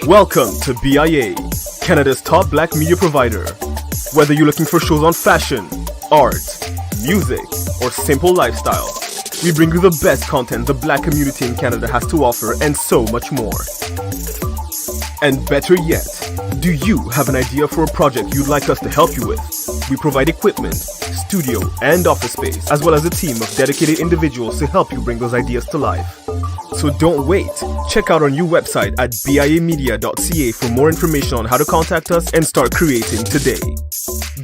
Welcome to BIA, Canada's top black media provider. Whether you're looking for shows on fashion, art, music, or simple lifestyle, we bring you the best content the black community in Canada has to offer and so much more. And better yet, do you have an idea for a project you'd like us to help you with? We provide equipment, studio, and office space, as well as a team of dedicated individuals to help you bring those ideas to life. So don't wait. Check out our new website at biamedia.ca for more information on how to contact us and start creating today.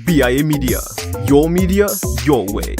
BIA Media, your way.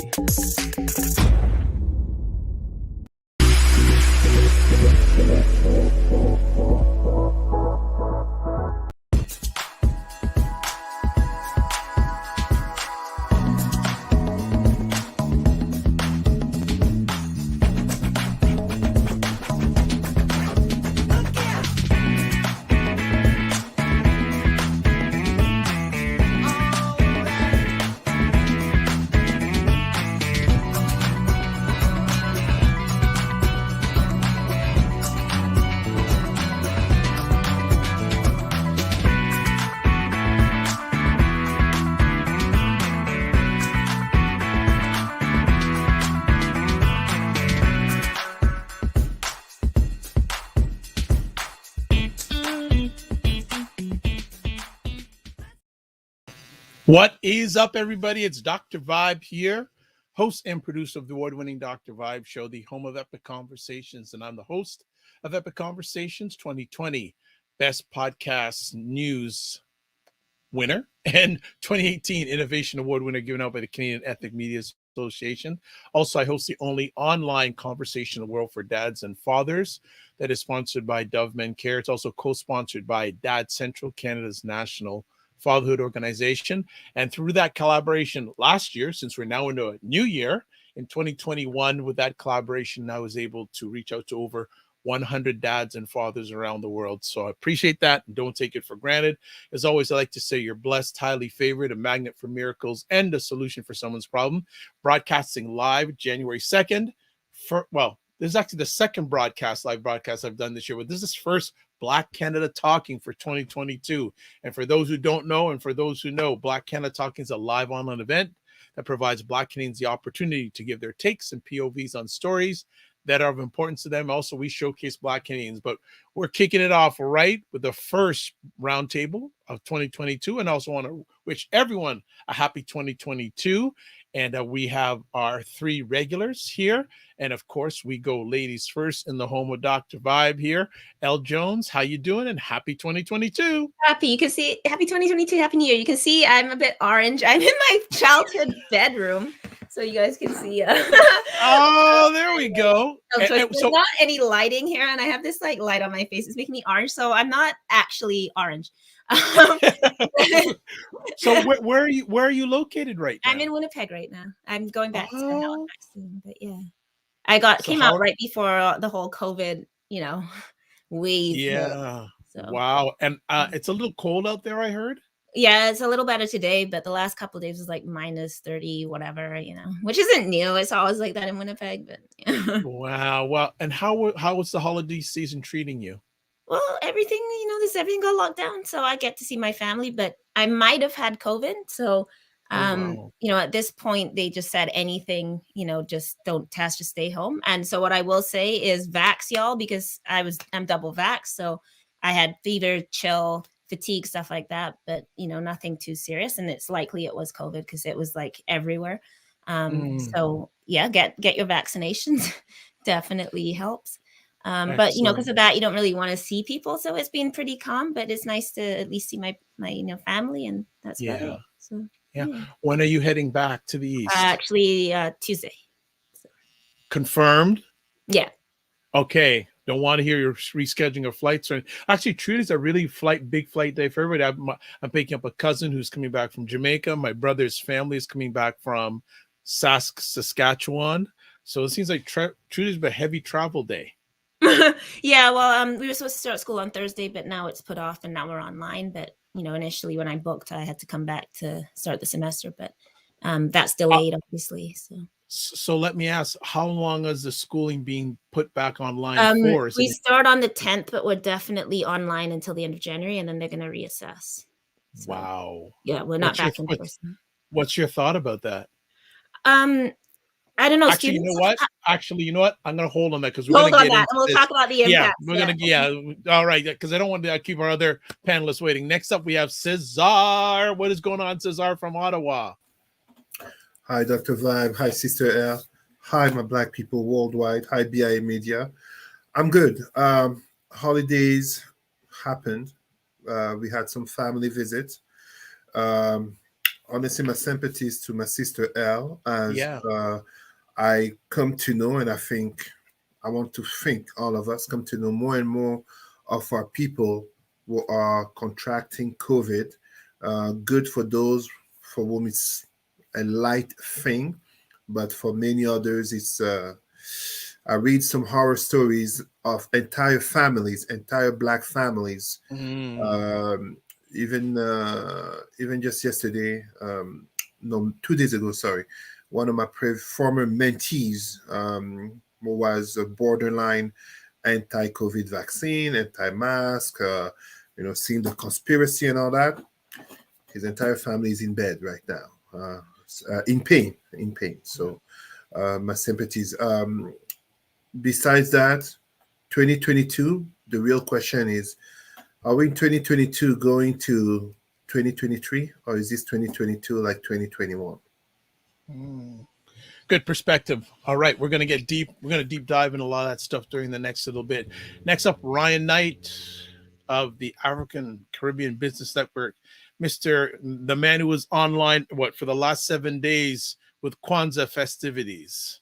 What is up, everybody? It's Dr. Vibe here, host and producer of the award-winning Dr. Vibe show, the home of Epic Conversations, and I'm the host of Epic Conversations 2020 Best Podcast News winner and 2018 Innovation Award winner given out by the Canadian Ethnic Media Association. Also, I host the only online conversation in the world for dads and fathers that is sponsored by Dove Men Care. It's also co-sponsored by Dad Central, Canada's national fatherhood organization. And through that collaboration last year, since we're now into a new year in 2021, with that collaboration, I was able to reach out to over 100 dads and fathers around the world. So I appreciate that and don't take it for granted. As always, I like to say you're blessed, highly favored, a magnet for miracles, and a solution for someone's problem. Broadcasting live January 2nd. This is actually the second live broadcast I've done this year, but this is first Black Canada Talking for 2022. And for those who don't know, and for those who know, Black Canada Talking is a live online event that provides Black Canadians the opportunity to give their takes and POVs on stories that are of importance to them. Also, we showcase Black Canadians, but we're kicking it off right with the first roundtable of 2022. And I also want to wish everyone a happy 2022. And we have our three regulars here. And of course, we go ladies first in the home of Dr. Vibe here. Elle Jones, how you doing? And happy 2022. Happy. You can see happy 2022. Happy New Year. You can see I'm a bit orange. I'm in my childhood bedroom. So you guys can see. Oh, there we go. So there's not any lighting here. And I have this like light on my face. It's making me orange. So I'm not actually orange. So where are you located right now? I'm in Winnipeg right now. I'm going back to Halifax soon, but yeah, I came out right before the whole COVID, wave. Yeah. So. Wow. And it's a little cold out there, I heard. Yeah, it's a little better today, but the last couple of days was like minus 30, whatever, which isn't new. It's always like that in Winnipeg, but yeah. Wow. Well, and how was the holiday season treating you? Well, everything, everything got locked down. So I get to see my family, but I might have had COVID. So, at this point, they just said anything, just don't test, just stay home. And so what I will say is vax y'all, because I'm double vax. So I had fever, chill, fatigue, stuff like that, but, nothing too serious. And it's likely it was COVID because it was like everywhere. So yeah, get your vaccinations. Definitely helps. But because of that, you don't really want to see people, so it's been pretty calm. But it's nice to at least see my family, and that's about it. So yeah. When are you heading back to the east? Actually, Tuesday. So. Confirmed. Yeah. Okay. Don't want to hear your rescheduling of flights. Actually, Tuesday's a really big flight day for everybody. I'm picking up a cousin who's coming back from Jamaica. My brother's family is coming back from Saskatchewan. So it seems like Tuesday's a heavy travel day. Yeah, well, we were supposed to start school on Thursday, but now it's put off and now we're online. But, initially when I booked, I had to come back to start the semester, but that's delayed, obviously. So let me ask, how long is the schooling being put back online for? Is We it start on the 10th, but we're definitely online until the end of January, and then they're going to reassess. So wow? yeah, we're not What's your back in what's person. what's your thought about that? Um, I don't know, Actually, you know students. what? Actually, you know what? I'm gonna hold on that because we're gonna Hold on get that, into and we'll this. talk about the Yeah, impacts. we're Yeah. gonna all right, because I don't want to keep our other panelists waiting. Next up, we have Cesar. What is going on, Cesar from Ottawa? Hi, Dr. Vibe. Hi, Sister L. Hi, my Black people worldwide. Hi, BIA Media. I'm good. Holidays happened. We had some family visits. Um, Honestly, my sympathies to my sister L, as Yeah. I come to know, and I want to think all of us come to know more and more of our people who are contracting COVID. Good for those for whom it's a light thing, but for many others, it's. I read some horror stories of entire families, entire Black families. Mm. Um, even just yesterday, no, 2 days ago, sorry, one of my former mentees who was a borderline anti-COVID vaccine, anti-mask, seeing the conspiracy and all that. His entire family is in bed right now, in pain. So my sympathies. Besides that, 2022, the real question is, are we in 2022 going to 2023, or is this 2022 like 2021? Mm. Good perspective. All right, we're gonna get deep. We're gonna deep dive into a lot of that stuff during the next little bit. Next up, Ryan Knight of the African Caribbean Business Network, the man who was online for the last 7 days with Kwanzaa festivities.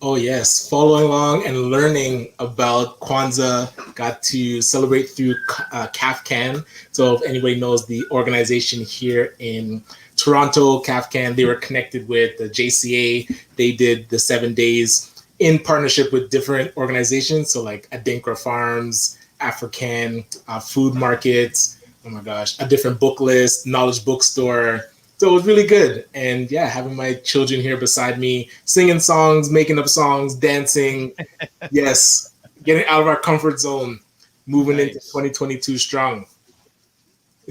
Oh, yes. Following along and learning about Kwanzaa. Got to celebrate through CAFCAN. So if anybody knows the organization here in Toronto, CAFCAN, they were connected with the JCA. They did the 7 days in partnership with different organizations. So like Adinkra Farms, African food markets, oh my gosh, a different book list, knowledge bookstore. So it was really good. And yeah, having my children here beside me, singing songs, making up songs, dancing. Yes, getting out of our comfort zone, moving into 2022 strong.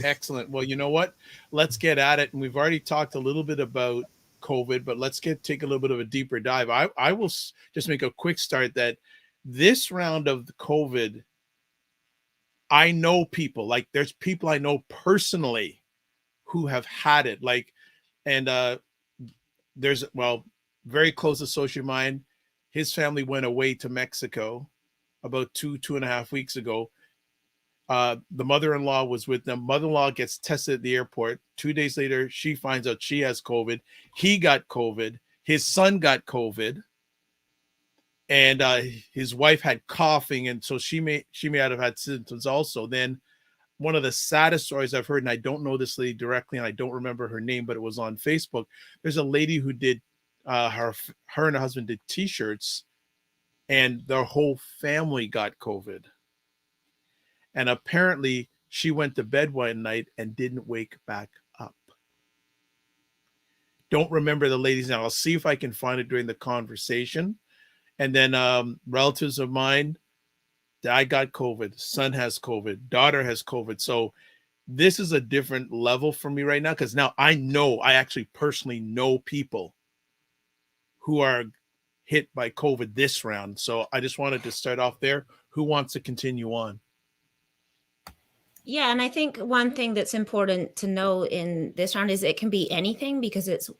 Excellent. Well, you know what? Let's get at it. And we've already talked a little bit about COVID, but let's take a little bit of a deeper dive. I will just make a quick start that this round of the COVID, I know people, like there's people I know personally who have had it. And there's, very close associate of mine. His family went away to Mexico about 2.5 weeks ago. The mother-in-law was with them. Mother-in-law gets tested at the airport. 2 days later, she finds out she has COVID. He got COVID. His son got COVID, and his wife had coughing, and so she may have had symptoms also. Then one of the saddest stories I've heard, and I don't know this lady directly, and I don't remember her name, but it was on Facebook. There's a lady who did her and her husband did T-shirts, and their whole family got COVID. And apparently she went to bed one night and didn't wake back up. Don't remember the lady's name. I'll see if I can find it during the conversation. And then relatives of mine, dad got COVID, son has COVID, daughter has COVID. So this is a different level for me right now, because now I actually personally know people who are hit by COVID this round. So I just wanted to start off there. Who wants to continue on? Yeah, and I think one thing that's important to know in this round is it can be anything, because it's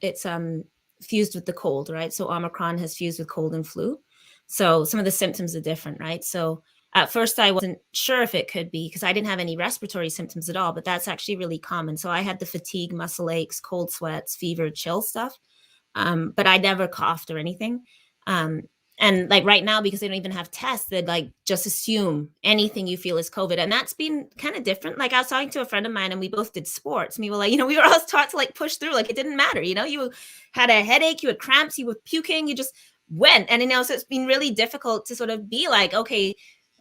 fused with the cold, right? So Omicron has fused with cold and flu. So some of the symptoms are different, right? So at first I wasn't sure if it could be, because I didn't have any respiratory symptoms at all, but that's actually really common. So I had the fatigue, muscle aches, cold sweats, fever, chill stuff. But I never coughed or anything. And like right now, because they don't even have tests, they'd like just assume anything you feel is COVID. And that's been kind of different. Like I was talking to a friend of mine and we both did sports. And we were like, we were all taught to like push through. Like it didn't matter. You had a headache, you had cramps, you were puking, you just went. And so it's been really difficult to sort of be like, okay,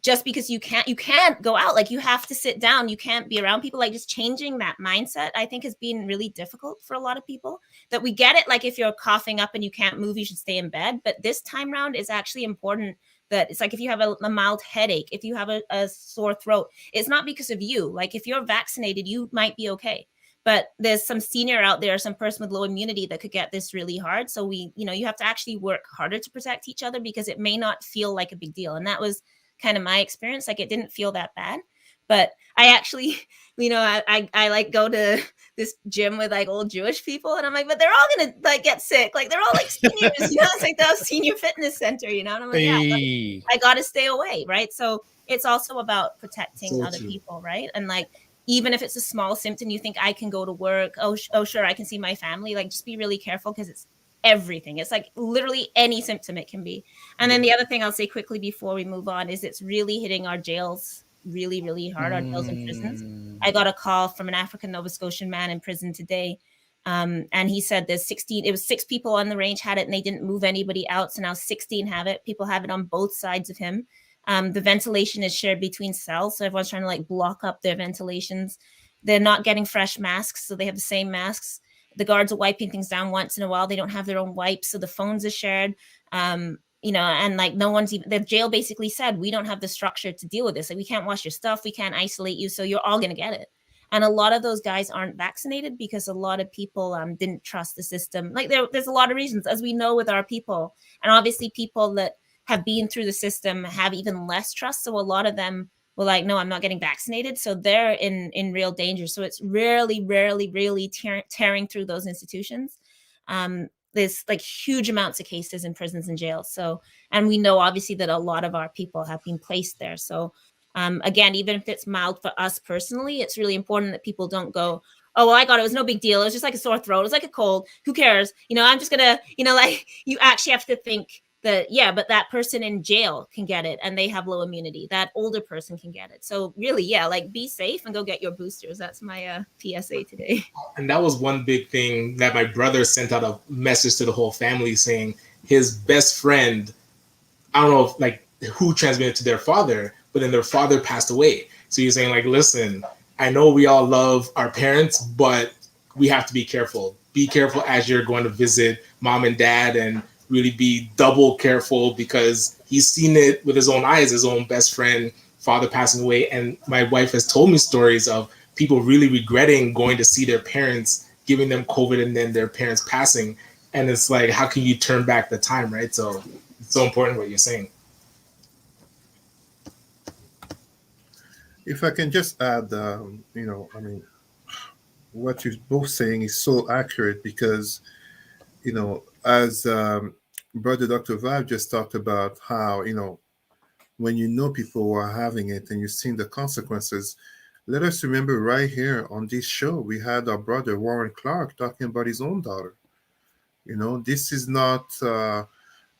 just because you can't go out, like you have to sit down, you can't be around people, like just changing that mindset, I think has been really difficult for a lot of people. That we get it, like if you're coughing up and you can't move, you should stay in bed. But this time around is actually important that it's like if you have a mild headache, if you have a sore throat, it's not because of you. Like if you're vaccinated, you might be okay. But there's some senior out there, some person with low immunity that could get this really hard. So you have to actually work harder to protect each other because it may not feel like a big deal. And that was kind of my experience. Like it didn't feel that bad. But I actually, I like go to this gym with like old Jewish people, and I'm like, but they're all gonna like get sick. Like they're all like seniors, it's like the senior fitness center, and I'm like, yeah, I gotta stay away, right? So it's also about protecting other people, right? And like, even if it's a small symptom, you think I can go to work. Oh, sure, I can see my family. Like, just be really careful because it's everything. It's like literally any symptom it can be. And then the other thing I'll say quickly before we move on is it's really hitting our jails really, really hard, our jails and prisons. I got a call from an African Nova Scotian man in prison today. And he said there's 6 people on the range had it and they didn't move anybody out. So now 16 have it. People have it on both sides of him. The ventilation is shared between cells. So everyone's trying to like block up their ventilations. They're not getting fresh masks. So they have the same masks. The guards are wiping things down once in a while. They don't have their own wipes. So the phones are shared. And like no one's even, the jail basically said, we don't have the structure to deal with this. Like we can't wash your stuff. We can't isolate you. So you're all going to get it. And a lot of those guys aren't vaccinated because a lot of people didn't trust the system. Like there's a lot of reasons, as we know with our people. And obviously people that have been through the system have even less trust. So a lot of them were like, no, I'm not getting vaccinated. So they're in real danger. So it's really tearing through those institutions. There's like huge amounts of cases in prisons and jails. So, and we know obviously that a lot of our people have been placed there. So again, even if it's mild for us personally, it's really important that people don't go, oh, well, I got it. It was no big deal. It was just like a sore throat. It was like a cold. Who cares? I'm just going to, like you actually have to think that, yeah, but that person in jail can get it and they have low immunity. That older person can get it. So really, yeah, like be safe and go get your boosters. That's my PSA today. And that was one big thing that my brother sent out a message to the whole family saying his best friend, I don't know if, like who transmitted to their father, but then their father passed away. So he's saying like, listen, I know we all love our parents, but we have to be careful. Be careful as you're going to visit mom and dad, and really be double careful because he's seen it with his own eyes, his own best friend, father passing away. And my wife has told me stories of people really regretting going to see their parents, giving them COVID and then their parents passing. And it's like, how can you turn back the time, right? So it's so important what you're saying. If I can just add, what you're both saying is so accurate because, as Brother Dr. Vibe just talked about how, when people who are having it and you've seen the consequences, let us remember right here on this show, we had our brother Warren Clark talking about his own daughter. This is not,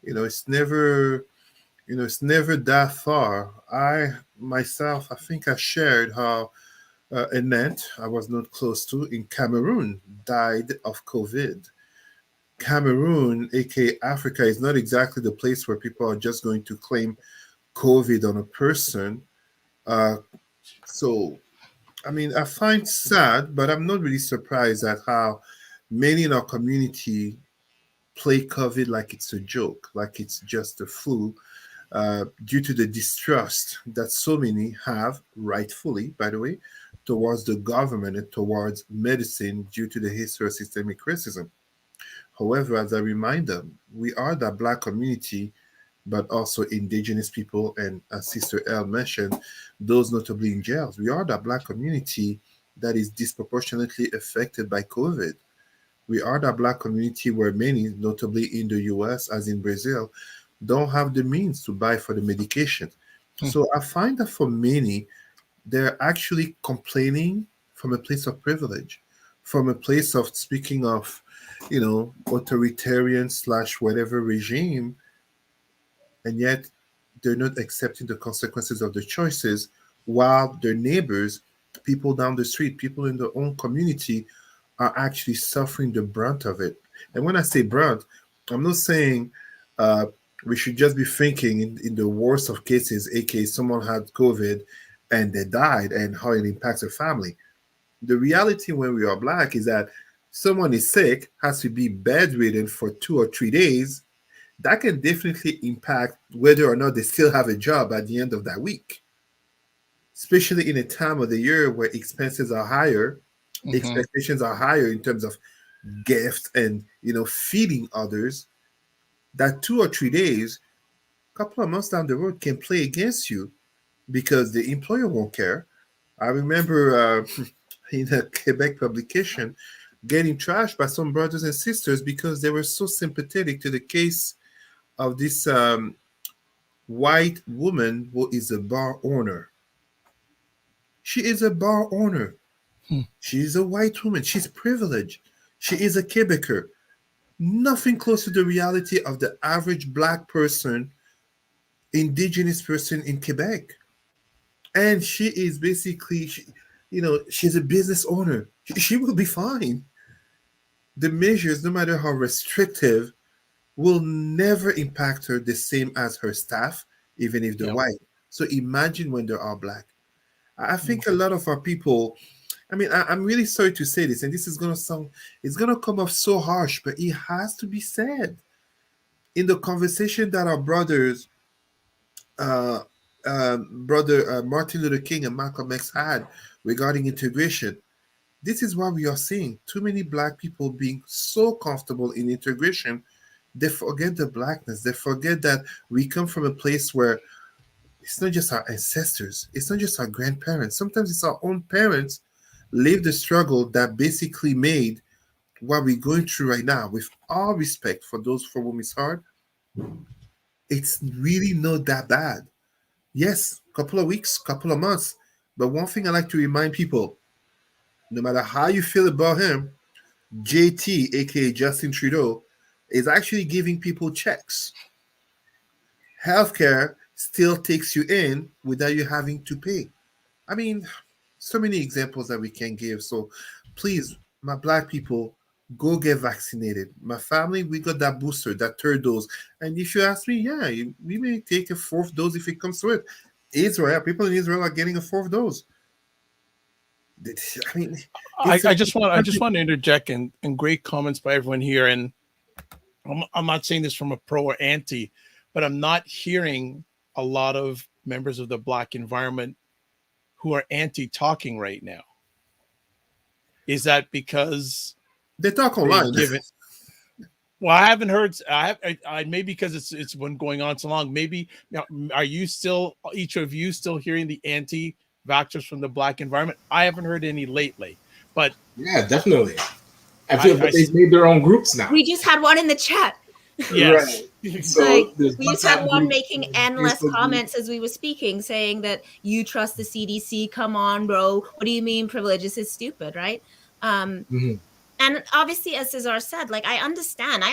it's never, it's never that far. I think I shared how Annette, I was not close to, in Cameroon, died of COVID. Cameroon, aka Africa, is not exactly the place where people are just going to claim COVID on a person. So, I find sad, but I'm not really surprised at how many in our community play COVID like it's a joke, like it's just a flu, due to the distrust that so many have, rightfully, by the way, towards the government and towards medicine due to the history of systemic racism. However, as a reminder, we are the Black community, but also indigenous people, and as Sister L mentioned, those notably in jails. We are the Black community that is disproportionately affected by COVID. We are the Black community where many, notably in the US, as in Brazil, don't have the means to buy for the medication. So I find that for many, they're actually complaining from a place of privilege, from a place of speaking of, authoritarian / whatever regime, and yet they're not accepting the consequences of the choices, while their neighbors, people down the street, people in their own community, are actually suffering the brunt of it. And when I say brunt, I'm not saying we should just be thinking in the worst of cases, aka someone had COVID and they died, and how it impacts their family. The reality when we are black is that someone is sick, has to be bedridden for 2 or 3 days. That can definitely impact whether or not they still have a job at the end of that week, especially in a time of the year where expenses are higher, Mhm. expectations are higher in terms of gifts and feeding others. That 2 or 3 days, couple of months down the road, can play against you because the employer won't care. I remember in a Quebec publication getting trashed by some brothers and sisters because they were so sympathetic to the case of this white woman who is a bar owner. She is a bar owner. Hmm. She is a white woman. She's privileged. She is a Quebecer. Nothing close to the reality of the average black person, indigenous person in Quebec. And she is basically, she's a business owner. She will be fine. The measures, no matter how restrictive, will never impact her the same as her staff, even if they're Yep. white. So imagine when they're all black. I Mm. think a lot of our people, I mean, I'm really sorry to say this, and this is gonna sound, it's gonna come off so harsh, but it has to be said. In the conversation that our uh, brother Martin Luther King and Malcolm X had regarding integration, this is what we are seeing. Too many black people being so comfortable in integration, they forget the blackness. They forget that we come from a place where it's not just our ancestors, it's not just our grandparents. Sometimes it's our own parents lived the struggle that basically made what we're going through right now. With all respect for those for whom it's hard, it's really not that bad. Yes, couple of weeks, couple of months. But one thing I like to remind people, no matter how you feel about him, JT, aka Justin Trudeau, is actually giving people checks. Healthcare still takes you in without you having to pay. I mean, so many examples that we can give. So please, my black people, go get vaccinated. My family, we got that booster, that third dose. And if you ask me, yeah, we may take a fourth dose if it comes to it. Israel, people in Israel are getting a fourth dose. I mean, it's a I just want to interject, and great comments by everyone here. And I'm not saying this from a pro or anti, but I'm not hearing a lot of members of the black environment who are anti talking right now. Is that because they talk they've online. given? Well, I haven't heard. I maybe because it's been going on so long. Maybe are you still, each of you, still hearing the anti-vaxxers from the black environment? I haven't heard any lately, but Yeah, definitely. I feel that they've I made their own groups now. We just had one in the chat. yes. Right. So Like, there's we just had WhatsApp one groups, making endless Facebook comments groups. as we were speaking, saying that you trust the CDC. Come on, bro. What do you mean privilege? This is stupid, right? Mhm. And obviously, as Cesar said, like, I understand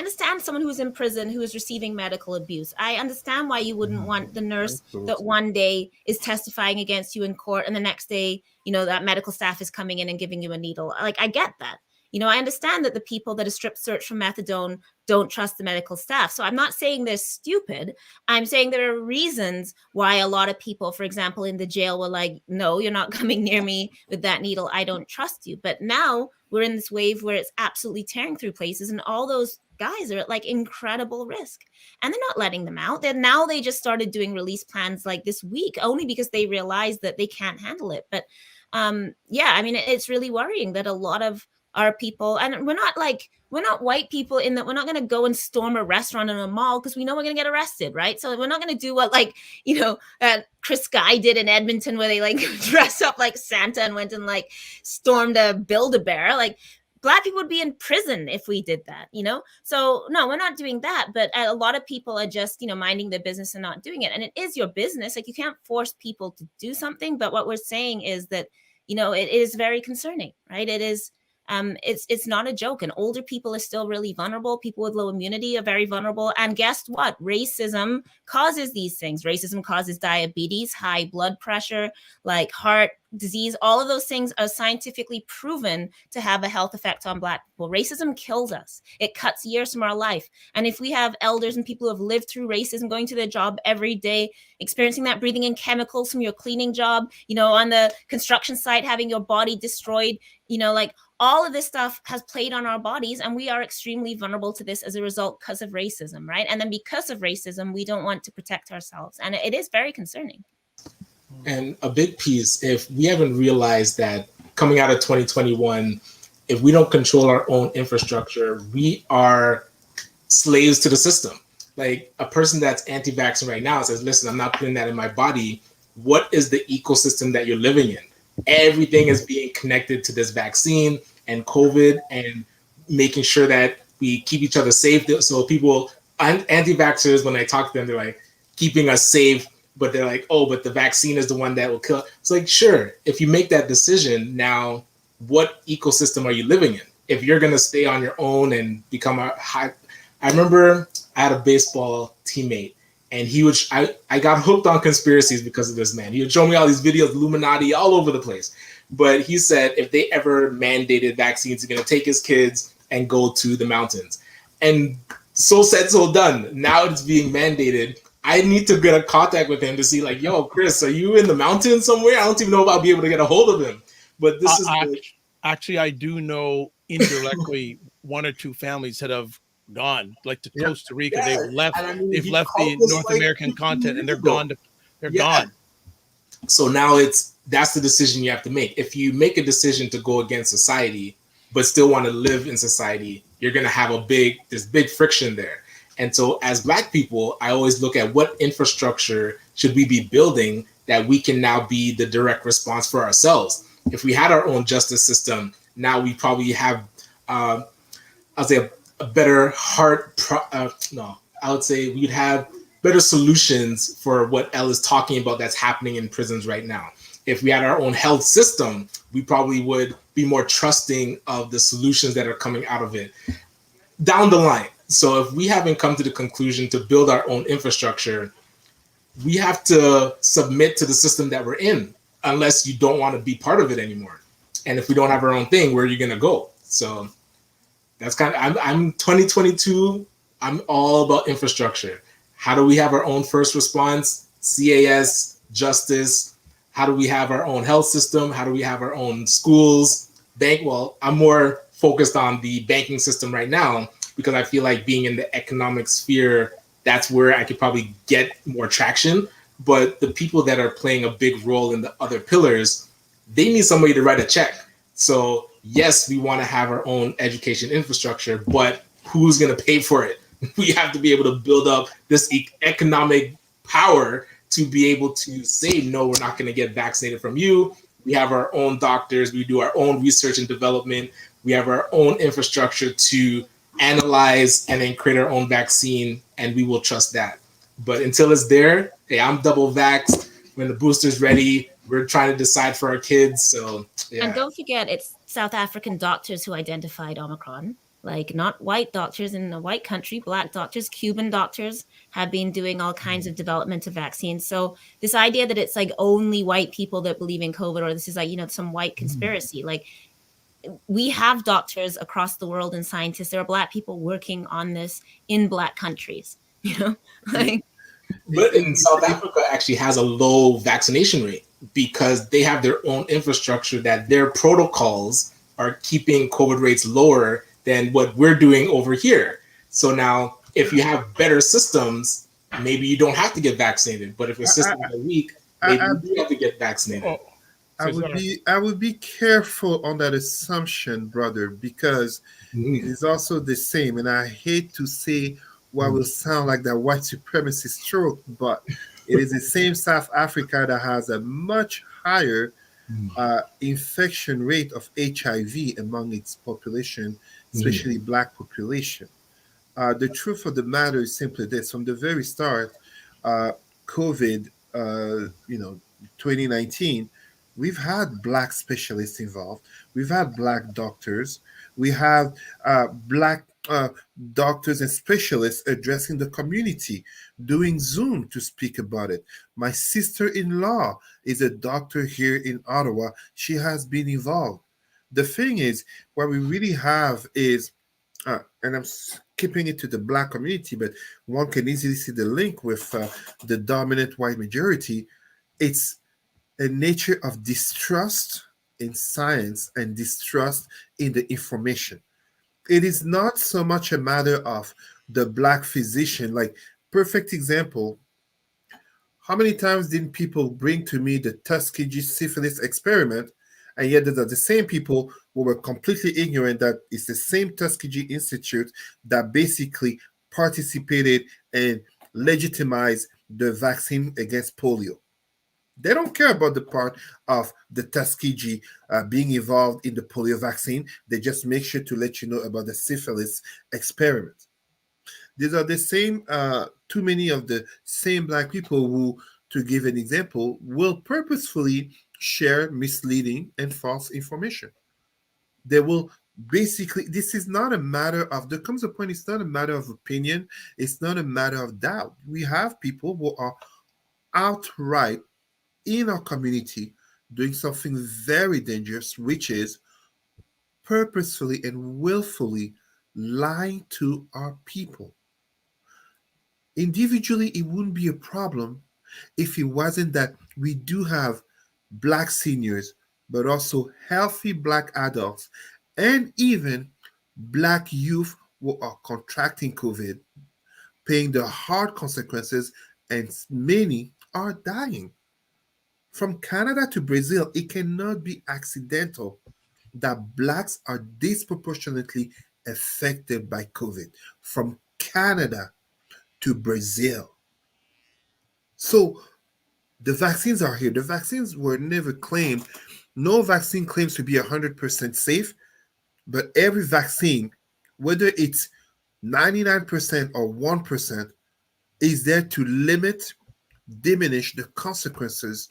someone who's in prison who is receiving medical abuse. I understand why you wouldn't want the nurse that one day is testifying against you in court and the next day, that medical staff is coming in and giving you a needle. Like, I get that. I understand that the people that are strip searched for methadone don't trust the medical staff. So I'm not saying they're stupid. I'm saying there are reasons why a lot of people, for example, in the jail were like, no, you're not coming near me with that needle. I don't trust you. But now we're in this wave where it's absolutely tearing through places, and all those guys are at like incredible risk, and they're not letting them out. They just started doing release plans like this week, only because they realized that they can't handle it. But yeah, I mean, it's really worrying that a lot of our people, and we're not white people in that we're not going to go and storm a restaurant in a mall because we know we're going to get arrested, right? So we're not going to do what Chris Guy did in Edmonton, where they like dressed up like Santa and went and like stormed a Build-A-Bear. Like, Black people would be in prison if we did that, So no, we're not doing that. But a lot of people are just, minding their business and not doing it. And it is your business. Like, you can't force people to do something. But what we're saying is that, it is very concerning, right? It is it's not a joke. And older people are still really vulnerable. People with low immunity are very vulnerable. And guess what? Racism causes these things. Racism causes diabetes, high blood pressure, like heart disease. All of those things are scientifically proven to have a health effect on Black people. Racism kills us. It cuts years from our life. And if we have elders and people who have lived through racism, going to their job every day, experiencing that, breathing in chemicals from your cleaning job, on the construction site, having your body destroyed, like all of this stuff has played on our bodies, and we are extremely vulnerable to this as a result because of racism, right? And then because of racism, we don't want to protect ourselves. And it is very concerning. And a big piece, if we haven't realized that coming out of 2021, if we don't control our own infrastructure, we are slaves to the system. Like a person that's anti-vaccine right now says, listen, I'm not putting that in my body. What is the ecosystem that you're living in? Everything is being connected to this vaccine and COVID and making sure that we keep each other safe. So people, anti-vaxxers, when I talk to them, they're like, keeping us safe, but they're like, oh, but the vaccine is the one that will kill. It's like, sure, if you make that decision, now what ecosystem are you living in? If you're going to stay on your own and become a high, I remember I had a baseball teammate, and I got hooked on conspiracies because of this man. He would show me all these videos, Illuminati, all over the place. But he said if they ever mandated vaccines, he's going to take his kids and go to the mountains. And so said, so done. Now it's being mandated. I need to get a contact with him to see, like, yo, Chris, are you in the mountains somewhere? I don't even know if I'll be able to get a hold of him. But this is actually, I do know indirectly one or two families that have gone, like to Costa Rica. Yeah. They've left. And I mean, they've left the North American continent, and they're gone. They're gone. So now that's the decision you have to make. If you make a decision to go against society, but still want to live in society, you're going to have this big friction there. And so as Black people, I always look at what infrastructure should we be building that we can now be the direct response for ourselves. If we had our own justice system, now we probably have, I'll say a better I would say we'd have better solutions for what Elle is talking about that's happening in prisons right now. If we had our own health system, we probably would be more trusting of the solutions that are coming out of it down the line. So if we haven't come to the conclusion to build our own infrastructure, we have to submit to the system that we're in, unless you don't want to be part of it anymore. And if we don't have our own thing, where are you going to go? So that's I'm 2022. I'm all about infrastructure. How do we have our own first response, CAS, justice? How do we have our own health system? How do we have our own schools, bank? Well, I'm more focused on the banking system right now, because I feel like being in the economic sphere, that's where I could probably get more traction. But the people that are playing a big role in the other pillars, they need somebody to write a check. So yes, we want to have our own education infrastructure, but who's going to pay for it? We have to be able to build up this economic power to be able to say, no, we're not going to get vaccinated from you. We have our own doctors. We do our own research and development. We have our own infrastructure to analyze and then create our own vaccine, and we will trust that. But until it's there, hey, I'm double vaxxed. When the booster's ready, we're trying to decide for our kids. So yeah. And don't forget, it's South African doctors who identified Omicron, like not white doctors in a white country. Black doctors, Cuban doctors have been doing all kinds of development of vaccines. So this idea that it's like only white people that believe in COVID, or this is like, some white conspiracy, like we have doctors across the world and scientists. There are Black people working on this in Black countries, like. But in South Africa actually has a low vaccination rate because they have their own infrastructure, that their protocols are keeping COVID rates lower than what we're doing over here. So now if you have better systems, maybe you don't have to get vaccinated. But if your systems are weak, maybe you do have to get vaccinated. I would be careful on that assumption, brother, because it is also the same. And I hate to say what will sound like that white supremacist trope, but it is the same South Africa that has a much higher infection rate of HIV among its population, especially Black population. The truth of the matter is simply this: from the very start, COVID, 2019, we've had black specialists involved. We've had black doctors. We have black doctors and specialists addressing the community, doing Zoom to speak about it. My sister-in-law is a doctor here in Ottawa. She has been involved. The thing is, what we really have is, and I'm skipping it to the black community, but one can easily see the link with the dominant white majority. It's a nature of distrust in science and distrust in the information. It is not so much a matter of the black physician. Like, perfect example, how many times did people bring to me the Tuskegee syphilis experiment, and yet these are the same people who were completely ignorant that it's the same Tuskegee Institute that basically participated and legitimized the vaccine against polio. They don't care about the part of the Tuskegee being involved in the polio vaccine. They just make sure to let you know about the syphilis experiment. These are the same, too many of the same black people who, to give an example, will purposefully share misleading and false information. They will basically, this is not a matter of, there comes a point, it's not a matter of opinion, it's not a matter of doubt. We have people who are outright in our community doing something very dangerous, which is purposefully and willfully lying to our people. Individually, it wouldn't be a problem if it wasn't that we do have black seniors, but also healthy black adults, and even black youth who are contracting COVID, paying the hard consequences, and many are dying. From Canada to Brazil, it cannot be accidental that blacks are disproportionately affected by COVID. From Canada to Brazil. So the vaccines are here. The vaccines were never claimed. No vaccine claims to be 100% safe, but every vaccine, whether it's 99% or 1%, is there to limit, diminish the consequences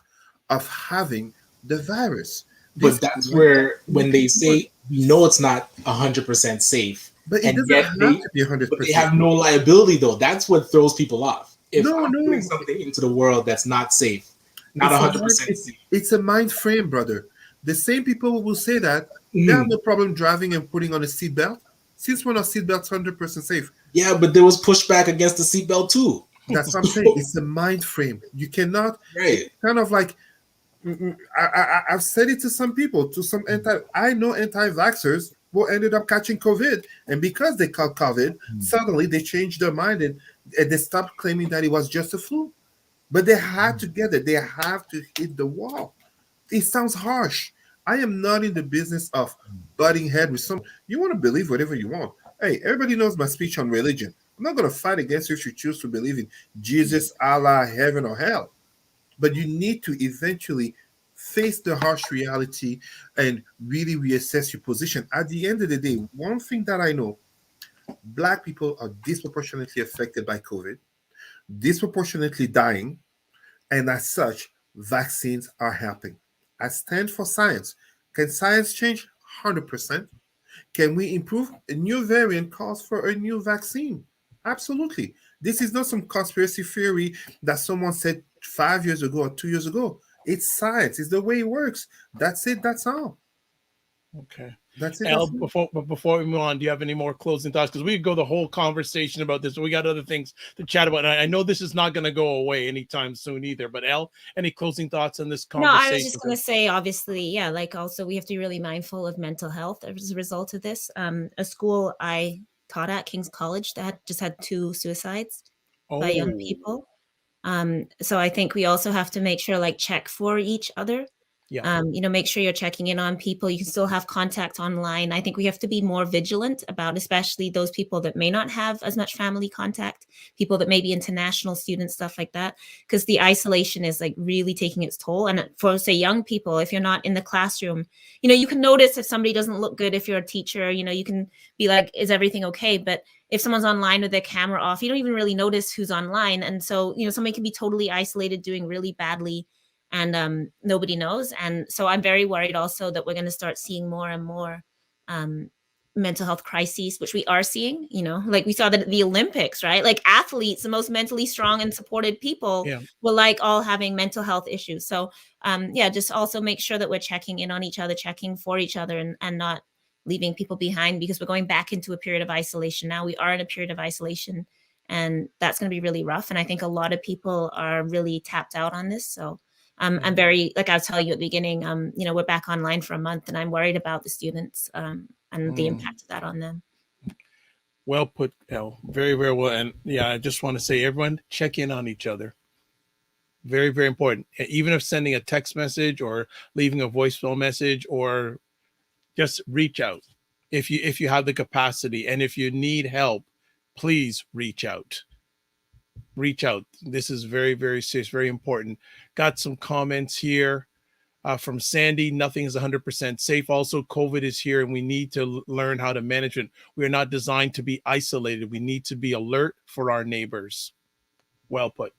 of having the virus. But that's where when they say we know it's not 100% safe, but it and doesn't yet have they, to be 100%. but they have no liability though. That's what throws people off. If No, I'm no. putting something into the world that's not safe, not 100% safe. It's a mind frame, brother. The same people who will say that they have no problem driving and putting on a seatbelt. Since when are seatbelts 100% safe? Yeah, but there was pushback against the seatbelt too. That's what I'm saying. It's a mind frame. You cannot. Right. Kind of like, I've said it to some people, to some I know anti-vaxxers who ended up catching COVID, and because they caught COVID, suddenly they changed their mind and they stopped claiming that it was just a flu. But they had to get it. They have to hit the wall. It sounds harsh. I am not in the business of butting head with some. You want to believe whatever you want. Hey, everybody knows my speech on religion. I'm not going to fight against you if you choose to believe in Jesus, Allah, heaven, or hell. But you need to eventually face the harsh reality and really reassess your position. At the end of the day, one thing that I know, black people are disproportionately affected by COVID, disproportionately dying, and as such, vaccines are helping. I stand for science. Can science change? 100%. Can we improve? A new variant calls for a new vaccine. Absolutely. This is not some conspiracy theory that someone said 5 years ago or 2 years ago. It's science. It's the way it works. That's it. That's all. Okay. That's it. Al, That's it. before we move on, do you have any more closing thoughts? Because we could go the whole conversation about this. We got other things to chat about. And I know this is not going to go away anytime soon either. But Al, any closing thoughts on this conversation? No, I was just going to say, obviously, yeah, like also we have to be really mindful of mental health as a result of this. A school I taught at, King's College, that just had 2 suicides by young people. So I think we also have to make sure, like, check for each other. Yeah. Make sure you're checking in on people. You can still have contact online. I think we have to be more vigilant about, especially those people that may not have as much family contact, people that may be international students, stuff like that, because the isolation is like really taking its toll. And for, say, young people, if you're not in the classroom, you can notice if somebody doesn't look good. If you're a teacher, you can be like, is everything okay? But if someone's online with their camera off, you don't even really notice who's online. And so, somebody can be totally isolated, doing really badly. and nobody knows. And so I'm very worried also that we're going to start seeing more and more mental health crises, which we are seeing, like we saw that at the Olympics, right? Like athletes, the most mentally strong and supported people were like all having mental health issues. So just also make sure that we're checking in on each other, checking for each other, and not leaving people behind, because we're going back into a period of isolation now. We are in a period of isolation, and that's going to be really rough. And I think a lot of people are really tapped out on this. So I'm very, like I'll tell you at the beginning, we're back online for a month, and I'm worried about the students and the impact of that on them. Well put, Elle. Very, very well. And I just want to say, everyone, check in on each other. Very, very important. Even if sending a text message or leaving a voicemail message, or just reach out if you have the capacity. And if you need help, please reach out. Reach out. This is very, very serious, very important. Got some comments here from Sandy. Nothing is 100% safe. Also, COVID is here, and we need to learn how to manage it. We are not designed to be isolated. We need to be alert for our neighbors. Well put.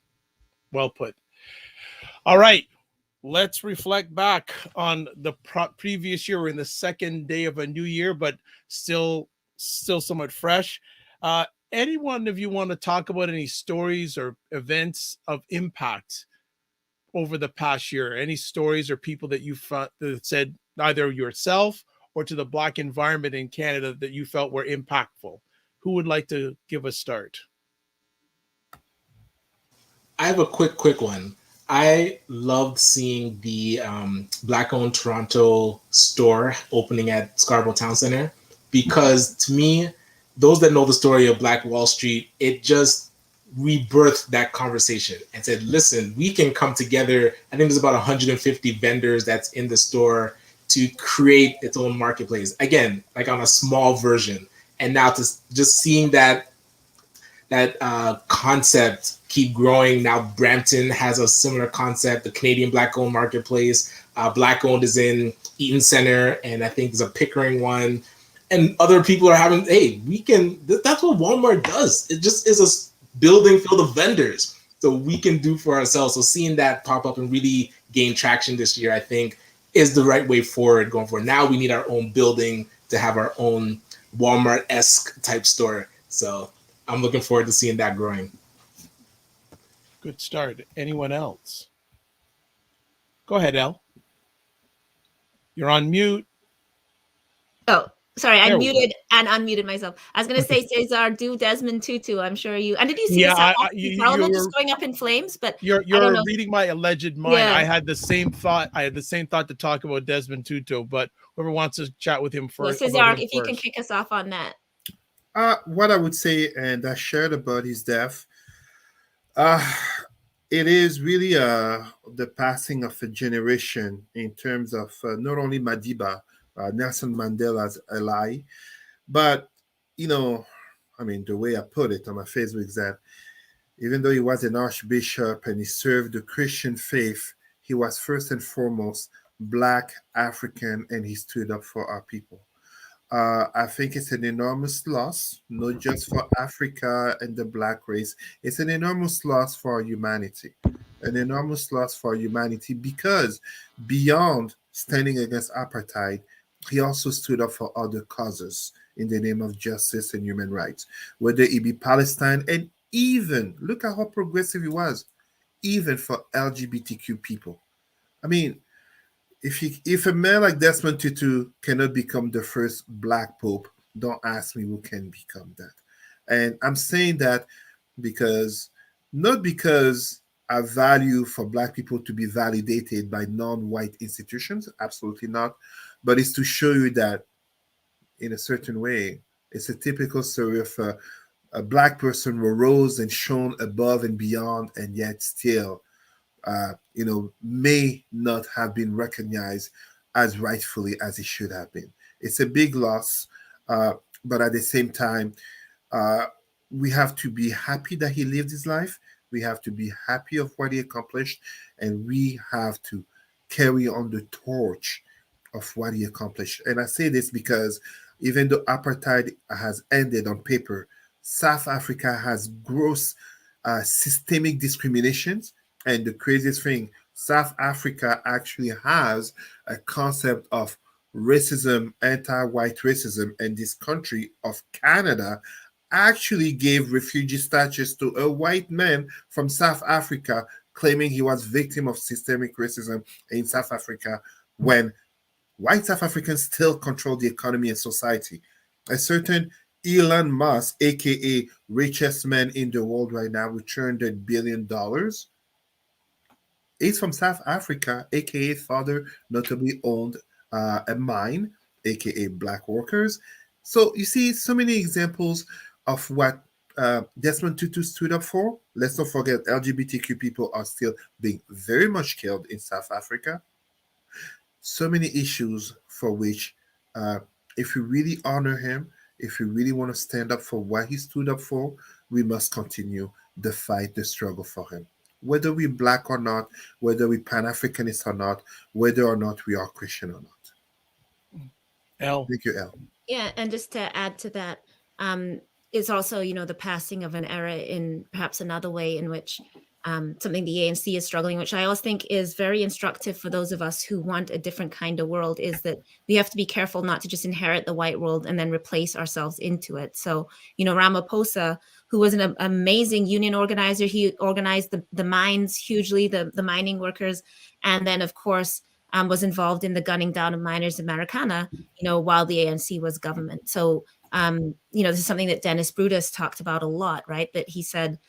Well put. All right. Let's reflect back on the previous year. We're in the second day of a new year, but still somewhat fresh. Any one of you want to talk about any stories or events of impact over the past year? Any stories or people that you felt that said either yourself or to the Black environment in Canada that you felt were impactful? Who would like to give a start? I have a quick one. I loved seeing the Black-owned Toronto store opening at Scarborough Town Center, because to me, those that know the story of Black Wall Street, it just rebirthed that conversation and said, listen, we can come together. I think there's about 150 vendors that's in the store to create its own marketplace. Again, like on a small version. And now to just seeing that concept keep growing. Now Brampton has a similar concept, the Canadian Black-owned marketplace. Black-owned is in Eaton Center, and I think there's a Pickering one. And other people are having, hey, we can, that's what Walmart does. It just is a building filled of vendors. So we can do for ourselves. So seeing that pop up and really gain traction this year, I think is the right way forward going forward. Now we need our own building to have our own Walmart-esque type store. So I'm looking forward to seeing that growing. Good start. Anyone else? Go ahead, Elle. You're on mute. Oh, sorry, I muted and unmuted myself. I was going to say, Cesar, do Desmond Tutu. I'm sure you. And did you see the Parliament just going up in flames? But you're reading my alleged mind. Yeah. I had the same thought. To talk about Desmond Tutu, but whoever wants to chat with him first. Yeah, Cesar, if you can kick us off on that. What I would say, and I shared about his death, it is really the passing of a generation in terms of not only Madiba, Nelson Mandela's ally, but, the way I put it on my Facebook is that even though he was an archbishop and he served the Christian faith, he was first and foremost Black, African, and he stood up for our people. I think it's an enormous loss, not just for Africa and the Black race. It's an enormous loss for humanity. An enormous loss for humanity, because beyond standing against apartheid, he also stood up for other causes in the name of justice and human rights, whether it be Palestine, and even, look at how progressive he was, even for LGBTQ people. I mean, if a man like Desmond Tutu cannot become the first Black Pope, don't ask me who can become that. And I'm saying that not because I value for Black people to be validated by non-white institutions, absolutely not, but it's to show you that in a certain way, it's a typical story of a Black person who rose and shone above and beyond, and yet still may not have been recognized as rightfully as it should have been. It's a big loss, but at the same time, we have to be happy that he lived his life. We have to be happy of what he accomplished, and we have to carry on the torch of what he accomplished. And I say this because even though apartheid has ended on paper, South Africa has gross systemic discriminations. And the craziest thing, South Africa actually has a concept of racism, anti-white racism, and this country of Canada actually gave refugee status to a white man from South Africa claiming he was victim of systemic racism in South Africa when white South Africans still control the economy and society. A certain Elon Musk, aka richest man in the world right now with $300 billion, is from South Africa, aka father notably owned a mine, aka black workers. So you see so many examples of what Desmond Tutu stood up for. Let's not forget LGBTQ people are still being very much killed in South Africa. So many issues for which, uh, if we really honor him, if we really want to stand up for what he stood up for, we must continue the fight, the struggle for him. Whether we're black or not, whether we're Pan Africanist or not, whether or not we are Christian or not. L. Thank you, El. Yeah, and just to add to that, is also, the passing of an era in perhaps another way in which something the ANC is struggling, which I also think is very instructive for those of us who want a different kind of world, is that we have to be careful not to just inherit the white world and then replace ourselves into it. So, Ramaphosa, who was an amazing union organizer, he organized the mines hugely, the mining workers, and then, of course, was involved in the gunning down of miners in Maracana, while the ANC was government. So, this is something that Dennis Brutus talked about a lot, right? That he said,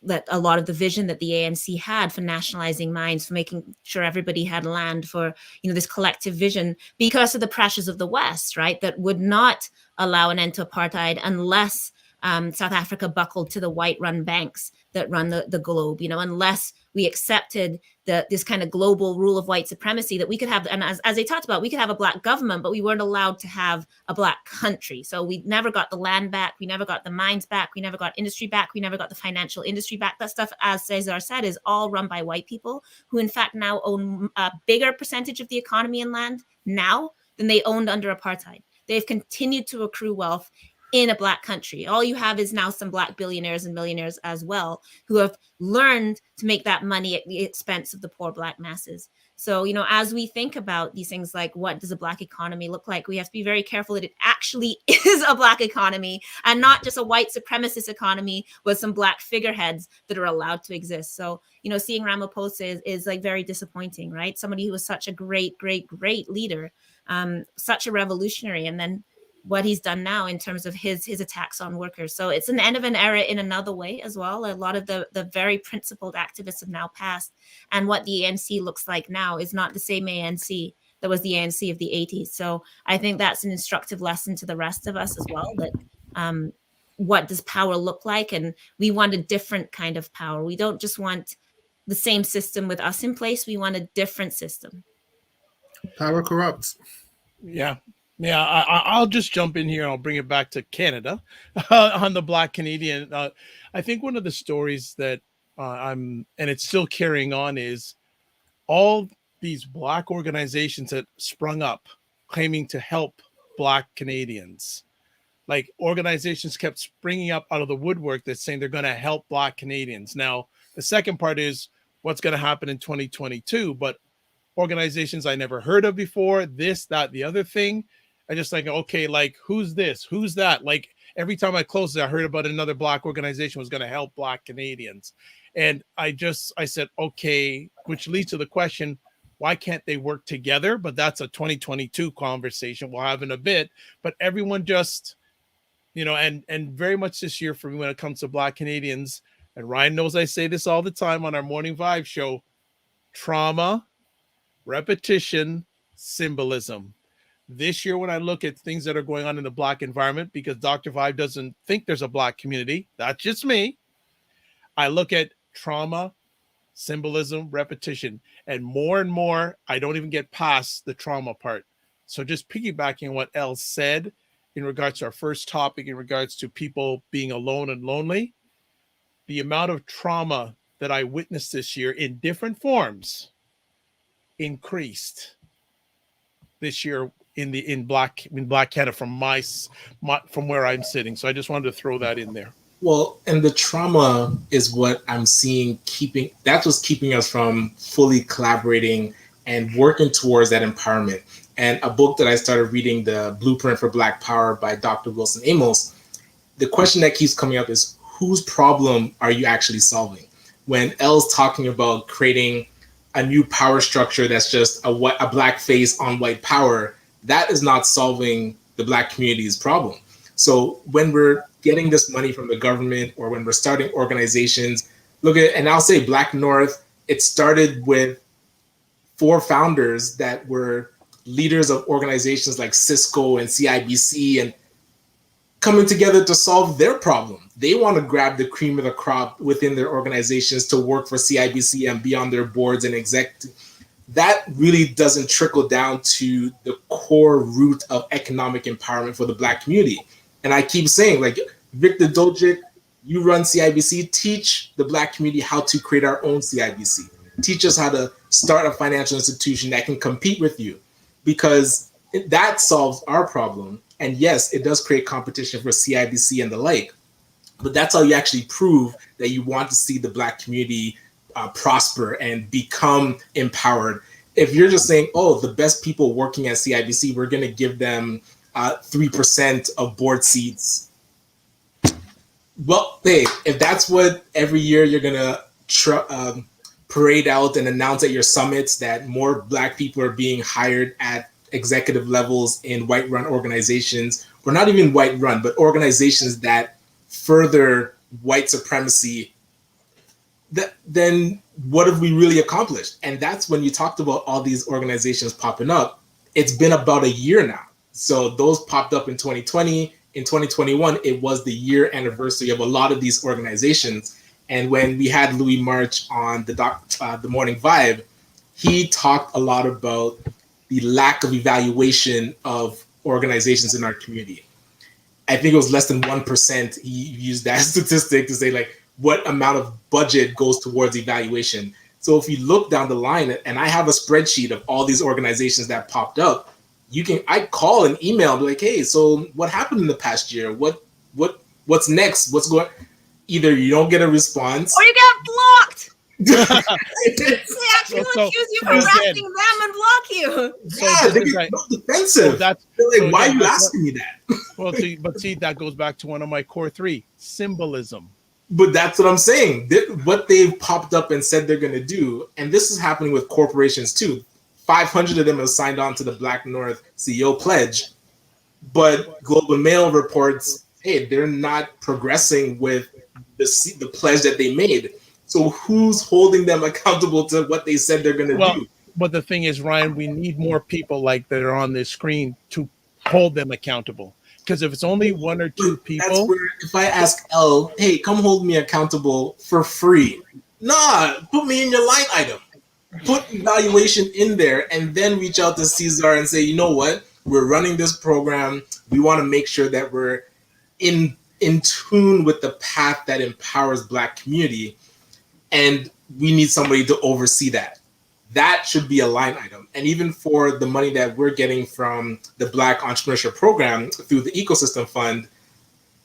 that a lot of the vision that the ANC had for nationalizing mines, for making sure everybody had land, for this collective vision, because of the pressures of the West, right, that would not allow an end to apartheid unless South Africa buckled to the white-run banks that run the globe, unless we accepted this kind of global rule of white supremacy, that we could have, and as they talked about, we could have a black government, but we weren't allowed to have a black country. So we never got the land back, we never got the mines back, we never got industry back, we never got the financial industry back. That stuff, as Cesar said, is all run by white people who in fact now own a bigger percentage of the economy and land now than they owned under apartheid. They've continued to accrue wealth in a black country. All you have is now some black billionaires and millionaires as well, who have learned to make that money at the expense of the poor black masses. So, as we think about these things like what does a black economy look like, we have to be very careful that it actually is a black economy and not just a white supremacist economy with some black figureheads that are allowed to exist. So, seeing Ramaphosa is like very disappointing, right? Somebody who was such a great, great, great leader, such a revolutionary, and then what he's done now in terms of his attacks on workers. So it's an end of an era in another way as well. A lot of the very principled activists have now passed. And what the ANC looks like now is not the same ANC that was the ANC of the 80s. So I think that's an instructive lesson to the rest of us as well, that what does power look like? And we want a different kind of power. We don't just want the same system with us in place. We want a different system. Power corrupts. Yeah. Yeah, I'll just jump in here and I'll bring it back to Canada on the Black Canadian. I think one of the stories that and it's still carrying on, is all these Black organizations that sprung up claiming to help Black Canadians. Like, organizations kept springing up out of the woodwork that's saying they're going to help Black Canadians. Now, the second part is what's going to happen in 2022, but organizations I never heard of before, this, that, the other thing. I just like, okay, like, who's this? Who's that? Like, every time I closed it, I heard about another Black organization was going to help Black Canadians. And I said, okay, which leads to the question, why can't they work together? But that's a 2022 conversation we'll have in a bit. But everyone just, and very much this year for me when it comes to Black Canadians, and Ryan knows I say this all the time on our Morning Vibe show, trauma, repetition, symbolism. This year, when I look at things that are going on in the Black environment, because Dr. Vibe doesn't think there's a Black community, that's just me, I look at trauma, symbolism, repetition, and more, I don't even get past the trauma part. So just piggybacking on what Elle said in regards to our first topic, in regards to people being alone and lonely, the amount of trauma that I witnessed this year in different forms increased this year in Black Canada from from where I'm sitting. So I just wanted to throw that in there. Well, and the trauma is what I'm seeing that's what's keeping us from fully collaborating and working towards that empowerment. And a book that I started reading, The Blueprint for Black Power by Dr. Wilson Amos, the question that keeps coming up is, whose problem are you actually solving? When L's talking about creating a new power structure that's just a black face on white power, that is not solving the Black community's problem. So when we're getting this money from the government or when we're starting organizations, look at, and I'll say Black North, it started with 4 founders that were leaders of organizations like Cisco and CIBC and coming together to solve their problem. They want to grab the cream of the crop within their organizations to work for CIBC and be on their boards and exec. That really doesn't trickle down to the core root of economic empowerment for the Black community. And I keep saying, like, Victor Dojic, you run CIBC, teach the Black community how to create our own CIBC. Teach us how to start a financial institution that can compete with you, because that solves our problem. And yes, it does create competition for CIBC and the like, but that's how you actually prove that you want to see the Black community prosper and become empowered. If you're just saying, oh, the best people working at CIBC, we're going to give them 3% of board seats. Well, hey, if that's what every year you're going to parade out and announce at your summits that more Black people are being hired at executive levels in white-run organizations, or not even white-run, but organizations that further white supremacy, then what have we really accomplished? And that's when you talked about all these organizations popping up. It's been about a year now. So those popped up in 2020. In 2021, it was the year anniversary of a lot of these organizations. And when we had Louis March on the Morning Vibe, he talked a lot about the lack of evaluation of organizations in our community. I think it was less than 1%. He used that statistic to say, like, what amount of budget goes towards evaluation. So if you look down the line, and I have a spreadsheet of all these organizations that popped up, I call and email, be like, hey, so what happened in the past year? What's next? What's going? Either you don't get a response, or you get blocked. They actually accuse you of harassing them and block you. Yeah, they get defensive. They're like, why are you asking me that? Well, see, that goes back to one of my core 3, symbolism. But that's what I'm saying. What they've popped up and said they're going to do, and this is happening with corporations too. 500 of them have signed on to the Black North CEO pledge, but Global Mail reports, hey, they're not progressing with the pledge that they made. So who's holding them accountable to what they said they're going to do? But the thing is, Ryan, we need more people like that are on this screen to hold them accountable. Because if it's only 1 or 2 people, that's where, if I ask L, hey, come hold me accountable for free. Nah, put me in your line item. Put evaluation in there, and then reach out to Cesar and say, you know what? We're running this program. We want to make sure that we're in tune with the path that empowers Black community, and we need somebody to oversee that. That should be a line item. And even for the money that we're getting from the Black Entrepreneurship Program through the Ecosystem Fund,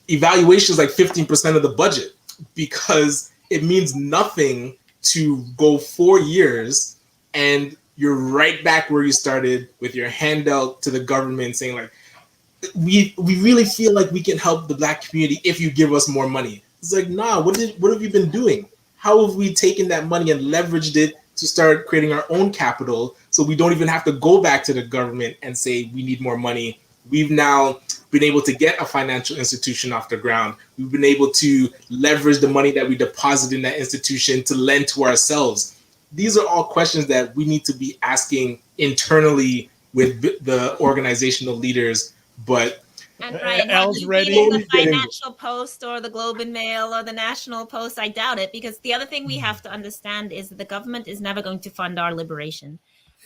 evaluation is like 15% of the budget, because it means nothing to go 4 years and you're right back where you started with your handout to the government saying, like, we really feel like we can help the Black community if you give us more money. It's like, nah, what have you been doing? How have we taken that money and leveraged it to start creating our own capital, so we don't even have to go back to the government and say we need more money? We've now been able to get a financial institution off the ground. We've been able to leverage the money that we deposit in that institution to lend to ourselves. These are all questions that we need to be asking internally with the organizational leaders. But and Ryan, L's ready. The Financial Post or the Globe and Mail or the National Post, I doubt it, because the other thing we have to understand is that the government is never going to fund our liberation.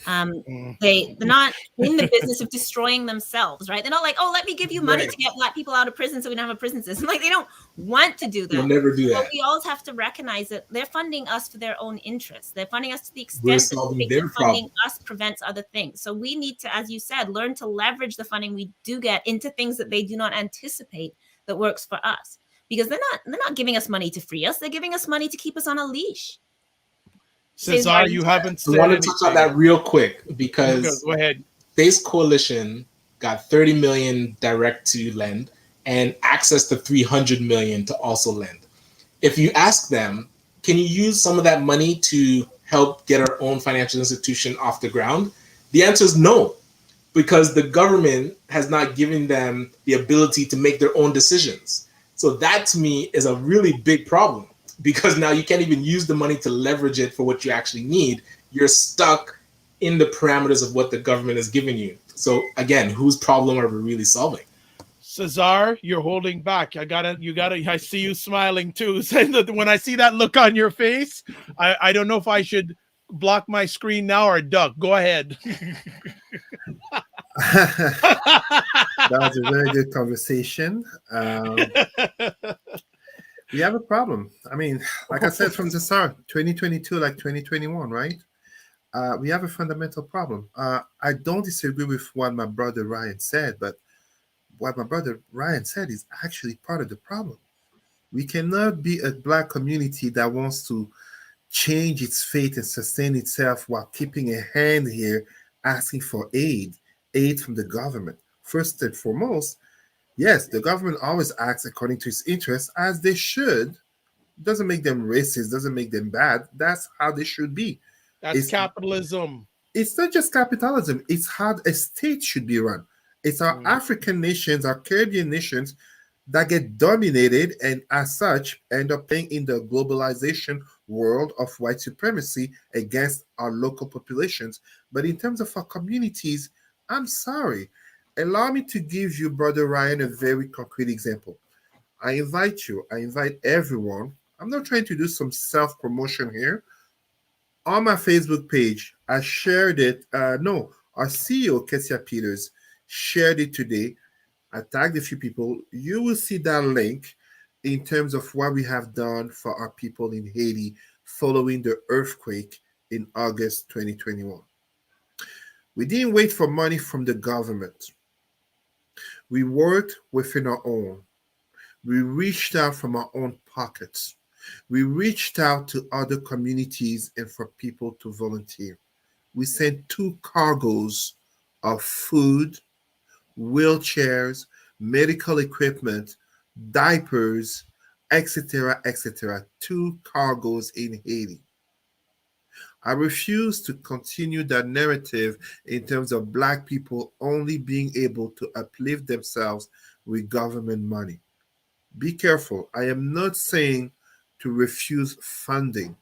They're not in the business of destroying themselves, right? They're not like, oh, let me give you money to get Black people out of prison so we don't have a prison system. Like, they don't want to do that. They'll never do that. But we always have to recognize that they're funding us for their own interests. They're funding us to the extent that funding us prevents other things. So we need to, as you said, learn to leverage the funding we do get into things that they do not anticipate that works for us. because they're not giving us money to free us. They're giving us money to keep us on a leash. Cesar, you haven't I said want to anything. touch on that real quick because Go ahead. Face Coalition got 30 million direct to lend and access to 300 million to also lend. If you ask them, can you use some of that money to help get our own financial institution off the ground? The answer is no, because the government has not given them the ability to make their own decisions. So that to me is a really big problem, because now you can't even use the money to leverage it for what you actually need. You're stuck in the parameters of what the government is giving you. So again, whose problem are we really solving? Cesar, you're holding back. I see you smiling too. When I see that look on your face, I don't know if I should block my screen now or duck. Go ahead. That was a very good conversation. We have a problem. I mean, like I said from the start, 2022, like 2021, right? We have a fundamental problem. I don't disagree with what my brother Ryan said, but what my brother Ryan said is actually part of the problem. We cannot be a black community that wants to change its fate and sustain itself while keeping a hand here asking for aid from the government. First and foremost, yes, the government always acts according to its interests, as they should. Doesn't make them racist, doesn't make them bad. That's how they should be. That's capitalism. It's not just capitalism, it's how a state should be run. It's our African nations, our Caribbean nations that get dominated and as such end up playing in the globalization world of white supremacy against our local populations. But in terms of our communities, I'm sorry. Allow me to give you, Brother Ryan, a very concrete example. I invite everyone. I'm not trying to do some self-promotion here. On my Facebook page, I shared it. Our CEO, Kessia Peters, shared it today. I tagged a few people. You will see that link in terms of what we have done for our people in Haiti following the earthquake in August 2021. We didn't wait for money from the government. We worked within our own. We reached out from our own pockets. We reached out to other communities and for people to volunteer. We sent 2 cargoes of food, wheelchairs, medical equipment, diapers, etc., etc. 2 cargoes in Haiti. I refuse to continue that narrative in terms of Black people only being able to uplift themselves with government money. Be careful. I am not saying to refuse funding.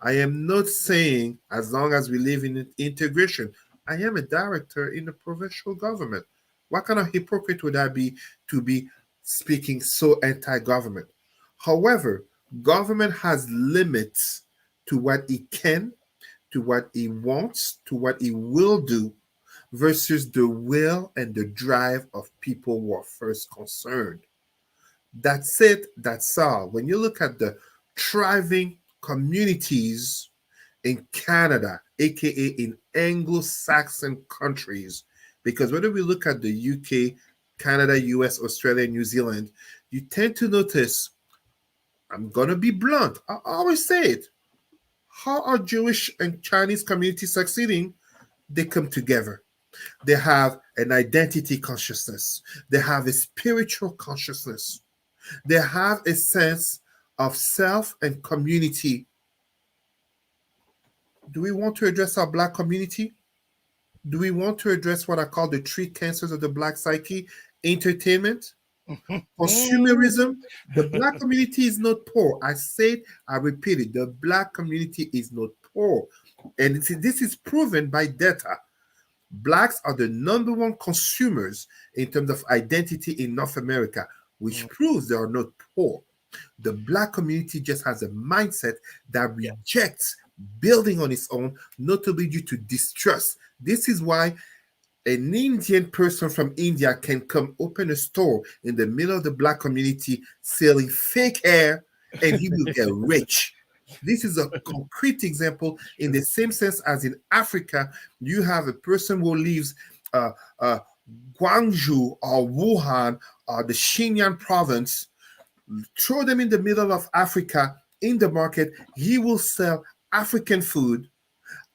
I am not saying as long as we live in integration. I am a director in the provincial government. What kind of hypocrite would I be to be speaking so anti-government? However, government has limits to what it can, to what it wants, to what it will do, versus the will and the drive of people who are first concerned. That's it. That's all. When you look at the thriving communities in Canada, aka in Anglo-Saxon countries, because whether we look at the UK, Canada, US, Australia, New Zealand, you tend to notice, I'm going to be blunt, I always say it, how are Jewish and Chinese communities succeeding? They come together. They have an identity consciousness. They have a spiritual consciousness. They have a sense of self and community. Do we want to address our Black community? Do we want to address what I call the 3 cancers of the Black psyche? Entertainment, consumerism. The Black community is not poor. I say it, I repeat it. The Black community is not poor. And this is proven by data. Blacks are the number 1 consumers in terms of identity in North America, which proves they are not poor. The Black community just has a mindset that rejects building on its own, notably due to distrust. This is why an Indian person from India can come open a store in the middle of the Black community selling fake hair and he will get rich. This is a concrete example in the same sense as in Africa, you have a person who lives Guangzhou or Wuhan or the Xinjiang province throw them in the middle of Africa in the market. He will sell African food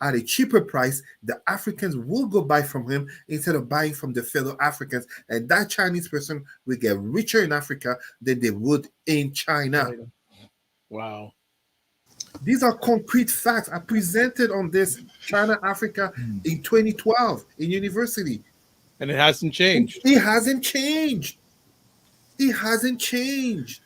at a cheaper price. The Africans will go buy from him instead of buying from the fellow Africans. And that Chinese person will get richer in Africa than they would in China. Wow. These are concrete facts. I presented on this China Africa in 2012 in university. And it hasn't changed. It hasn't changed. It hasn't changed.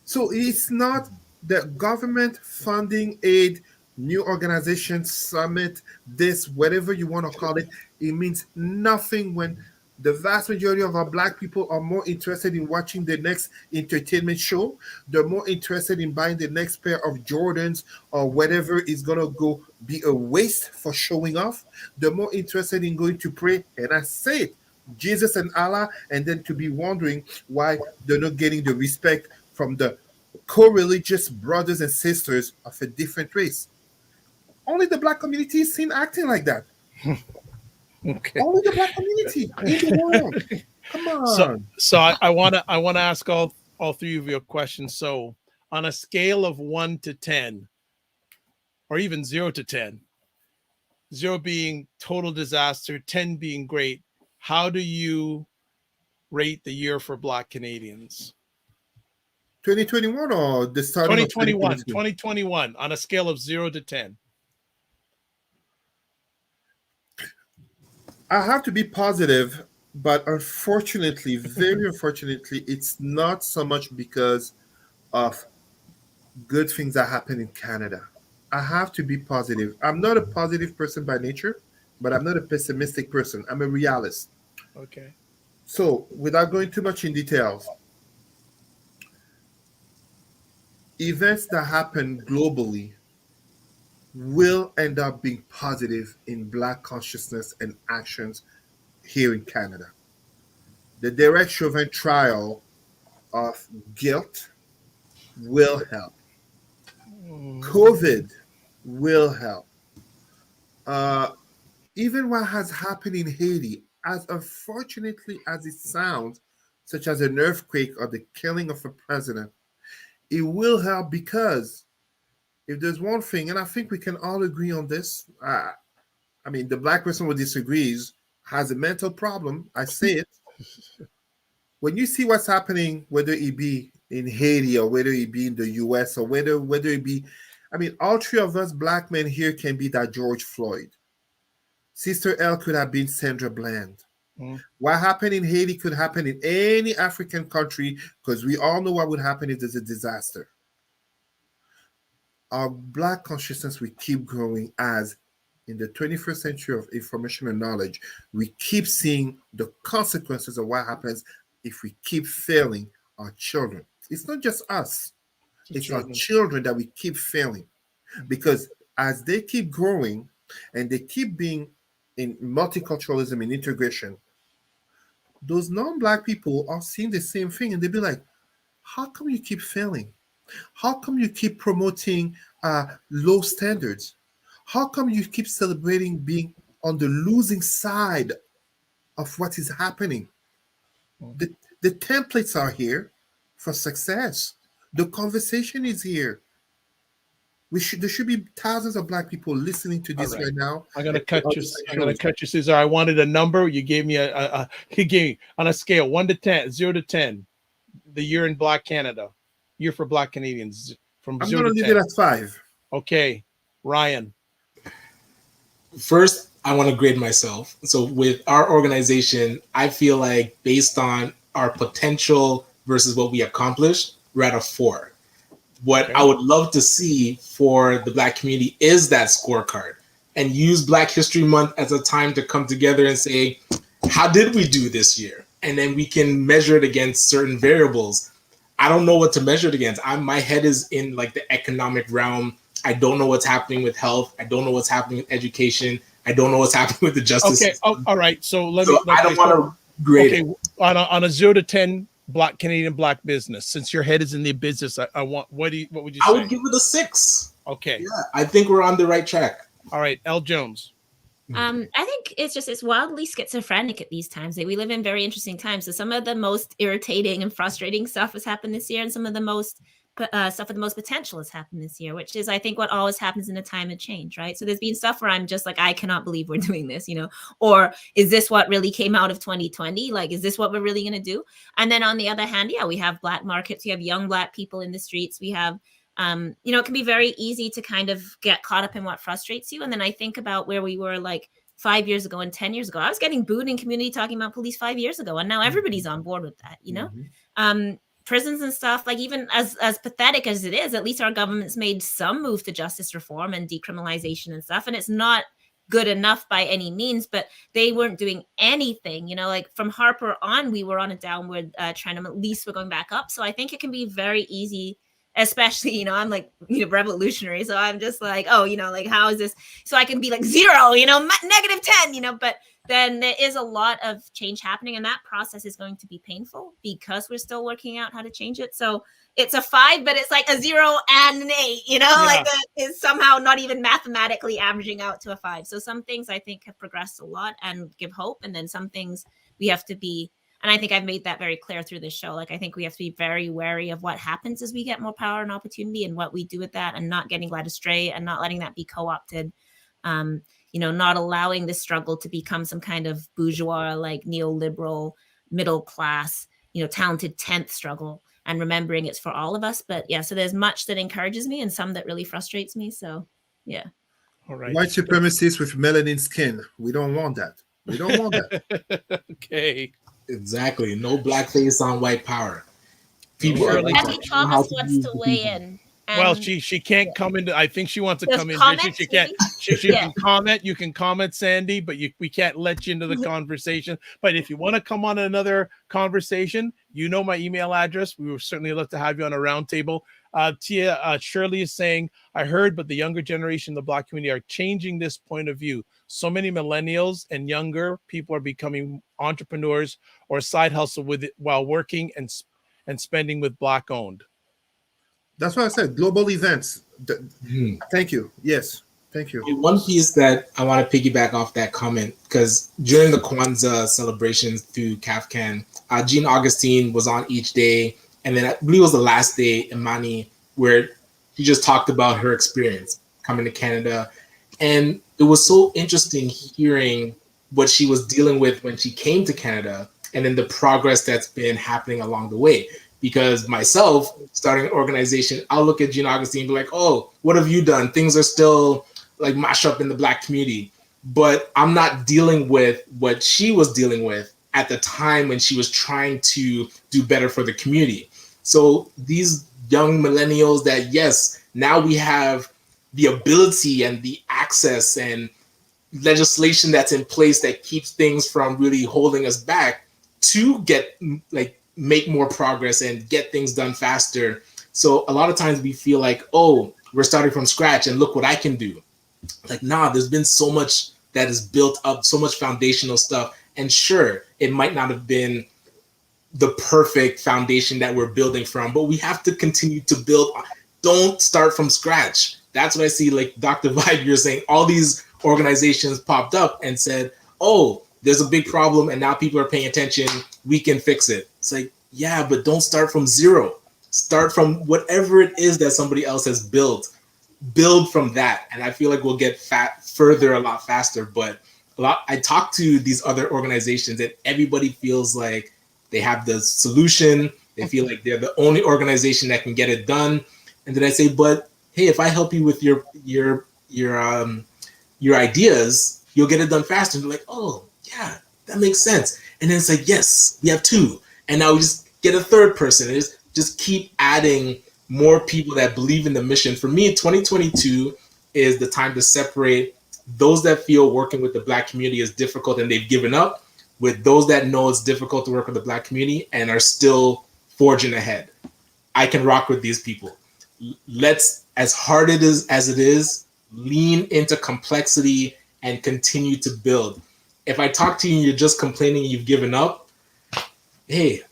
So it's not the government funding aid, new organization, summit, this, whatever you want to call it. It means nothing when the vast majority of our Black people are more interested in watching the next entertainment show. They're more interested in buying the next pair of Jordans or whatever is going to go be a waste for showing off. They're more interested in going to pray. And I say it, Jesus and Allah, and then to be wondering why they're not getting the respect from the co-religious brothers and sisters of a different race. Only the Black community is seen acting like that. Okay. Only the Black community in the world. Come on. So I want to ask all three of you a question. So on a scale of 1 to 10, or even 0 to 10, 0 being total disaster, 10 being great, how do you rate the year for Black Canadians? 2021 or the start 2021, of 2021 on a scale of 0 to 10. I have to be positive, but unfortunately, very unfortunately, it's not so much because of good things that happen in Canada. I have to be positive. I'm not a positive person by nature, but I'm not a pessimistic person. I'm a realist. Okay. So, without going too much in details, events that happen globally will end up being positive in Black consciousness and actions here in Canada. The Derek Chauvin trial of guilt will help. COVID will help. Even what has happened in Haiti, as unfortunately as it sounds, such as an earthquake or the killing of a president, it will help because if there's one thing, and I think we can all agree on this, I mean, the Black person who disagrees has a mental problem. I say it. When you see what's happening, whether it be in Haiti or whether it be in the US or whether it be, I mean, all three of us Black men here can be that George Floyd. Sister L could have been Sandra Bland. What happened in Haiti could happen in any African country because we all know what would happen if there's a disaster. Our Black consciousness will keep growing as in the 21st century of information and knowledge, we keep seeing the consequences of what happens if we keep failing our children. It's not just us. It's our children that we keep failing. Because as they keep growing and they keep being in multiculturalism and integration, those non-Black people are seeing the same thing and they'll be like, how come you keep failing? How come you keep promoting low standards? How come you keep celebrating being on the losing side of what is happening? The templates are here for success. The conversation is here. There should be thousands of Black people listening to this right now. I'm gonna cut you, Cesar. I wanted a number. You gave me you gave me on a scale 1 to 10, 0 to 10, the year in Black Canada, year for Black Canadians from I'm 0 gonna to leave 10. it at 5. Okay, Ryan. First, I want to grade myself. So with our organization, I feel like based on our potential versus what we accomplished, we're at a 4. What I would love to see for the Black community is that scorecard and use Black History Month as a time to come together and say, how did we do this year? And then we can measure it against certain variables. I don't know what to measure it against. My head is in like the economic realm. I don't know what's happening with health. I don't know what's happening with education. I don't know what's happening with the justice system. All right. So I don't want to grade it. On a 0 to 10, Black Canadian Black business. Since your head is in the business, I want. What would you say? I would give it a 6. Okay. Yeah, I think we're on the right track. All right, L. Jones. I think think it's wildly schizophrenic at these times. Like, we live in very interesting times. So some of the most irritating and frustrating stuff has happened this year, and some of the most stuff with the most potential has happened this year, which is, I think, what always happens in a time of change, right? So there's been stuff where I'm just like, I cannot believe we're doing this, or is this what really came out of 2020? Like, is this what we're really going to do? And then on the other hand, yeah, we have Black markets, we have young Black people in the streets, we have, it can be very easy to kind of get caught up in what frustrates you. And then I think about where we were like 5 years ago and 10 years ago. I was getting booed in community talking about police 5 years ago, and now everybody's on board with that, prisons and stuff. Like, even as pathetic as it is, at least our government's made some move to justice reform and decriminalization and stuff. And it's not good enough by any means, but they weren't doing anything, like from Harper on, we were on a downward trend, and at least we're going back up. So I think it can be very easy, especially, I'm like, revolutionary. So I'm just like, like, how is this? So I can be like 0, negative 10, but then there is a lot of change happening, and that process is going to be painful because we're still working out how to change it. So it's a 5, but it's like a 0 and an 8, like that is somehow not even mathematically averaging out to a 5. So some things I think have progressed a lot and give hope. And then some things we have to be, and I think I've made that very clear through this show. Like, I think we have to be very wary of what happens as we get more power and opportunity, and what we do with that, and not getting led astray and not letting that be co-opted. Not allowing this struggle to become some kind of bourgeois, like neoliberal, middle class, talented 10th struggle, and remembering it's for all of us. But yeah, so there's much that encourages me and some that really frustrates me. So yeah. All right. White supremacists with melanin skin. We don't want that. We don't want that. Okay. Exactly. No blackface on white power. People are like Abby Thomas wants to weigh in. Well, she can't come into. I think she wants to come in. She can't. She can comment. You can comment, Sandy, but we can't let you into the conversation. But if you want to come on another conversation, my email address. We would certainly love to have you on a roundtable. Tia Shirley is saying, I heard, but the younger generation, the Black community, are changing this point of view. So many millennials and younger people are becoming entrepreneurs or side hustle with it while working and spending with Black owned. That's what I said. Global events. Thank you. Yes. Thank you. One piece that I want to piggyback off that comment, because during the Kwanzaa celebrations through CAFCAN, Jean Augustine was on each day. And then I believe it was the last day, Imani, where she just talked about her experience coming to Canada. And it was so interesting hearing what she was dealing with when she came to Canada, and then the progress that's been happening along the way. Because myself, starting an organization, I'll look at Jean Augustine and be like, oh, what have you done? Things are still like mash up in the Black community. But I'm not dealing with what she was dealing with at the time when she was trying to do better for the community. So these young millennials that, yes, now we have the ability and the access and legislation that's in place that keeps things from really holding us back to get make more progress and get things done faster. So a lot of times we feel like, oh, we're starting from scratch and look what I can do. Like, nah, there's been so much that is built up, so much foundational stuff. And sure, it might not have been the perfect foundation that we're building from, but we have to continue to build. Don't start from scratch. That's what I see. Like Dr. Vibe, you're saying all these organizations popped up and said, oh, there's a big problem and now people are paying attention. We can fix it. It's like, yeah, but don't start from 0. Start from whatever it is that somebody else has built. Build from that. And I feel like we'll get further a lot faster. But I talk to these other organizations and everybody feels like they have the solution. They feel like they're the only organization that can get it done. And then I say, but hey, if I help you with your ideas, you'll get it done faster. And they're like, oh, yeah, that makes sense. And then it's like, yes, we have 2. And now we just get a 3rd person. And just keep adding more people that believe in the mission. For me, 2022 is the time to separate those that feel working with the Black community is difficult and they've given up, with those that know it's difficult to work with the Black community and are still forging ahead. I can rock with these people. Let's, as hard as it is, lean into complexity and continue to build. If I talk to you and you're just complaining and you've given up, hey,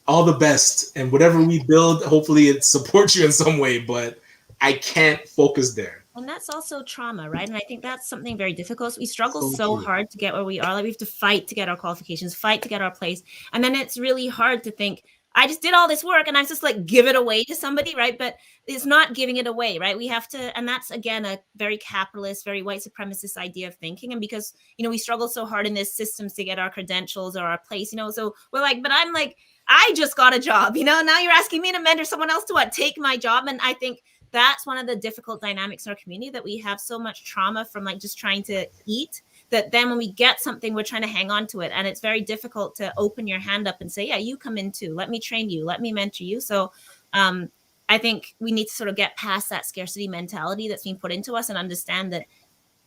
all the best. And whatever we build, hopefully it supports you in some way, but I can't focus there. And that's also trauma, right? And I think that's something very difficult. We struggle So so true. hard to get where we are. Like we have to fight to get our qualifications, fight to get our place. And then it's really hard to think, I just did all this work and I just like give it away to somebody, right? But it's not giving it away, right? We have to, and that's again a very capitalist, very white supremacist idea of thinking. And because, you know, we struggle so hard in this systems to get our credentials or our place, you know, so we're like, but I'm like, I just got a job, you know, now you're asking me to mentor someone else to what, take my job. And I think that's one of the difficult dynamics in our community, that we have so much trauma from like just trying to eat, that then when we get something, we're trying to hang on to it. And it's very difficult to open your hand up and say, yeah, you come in too. Let me train you. Let me mentor you. So I think we need to sort of get past that scarcity mentality that's being put into us and understand that,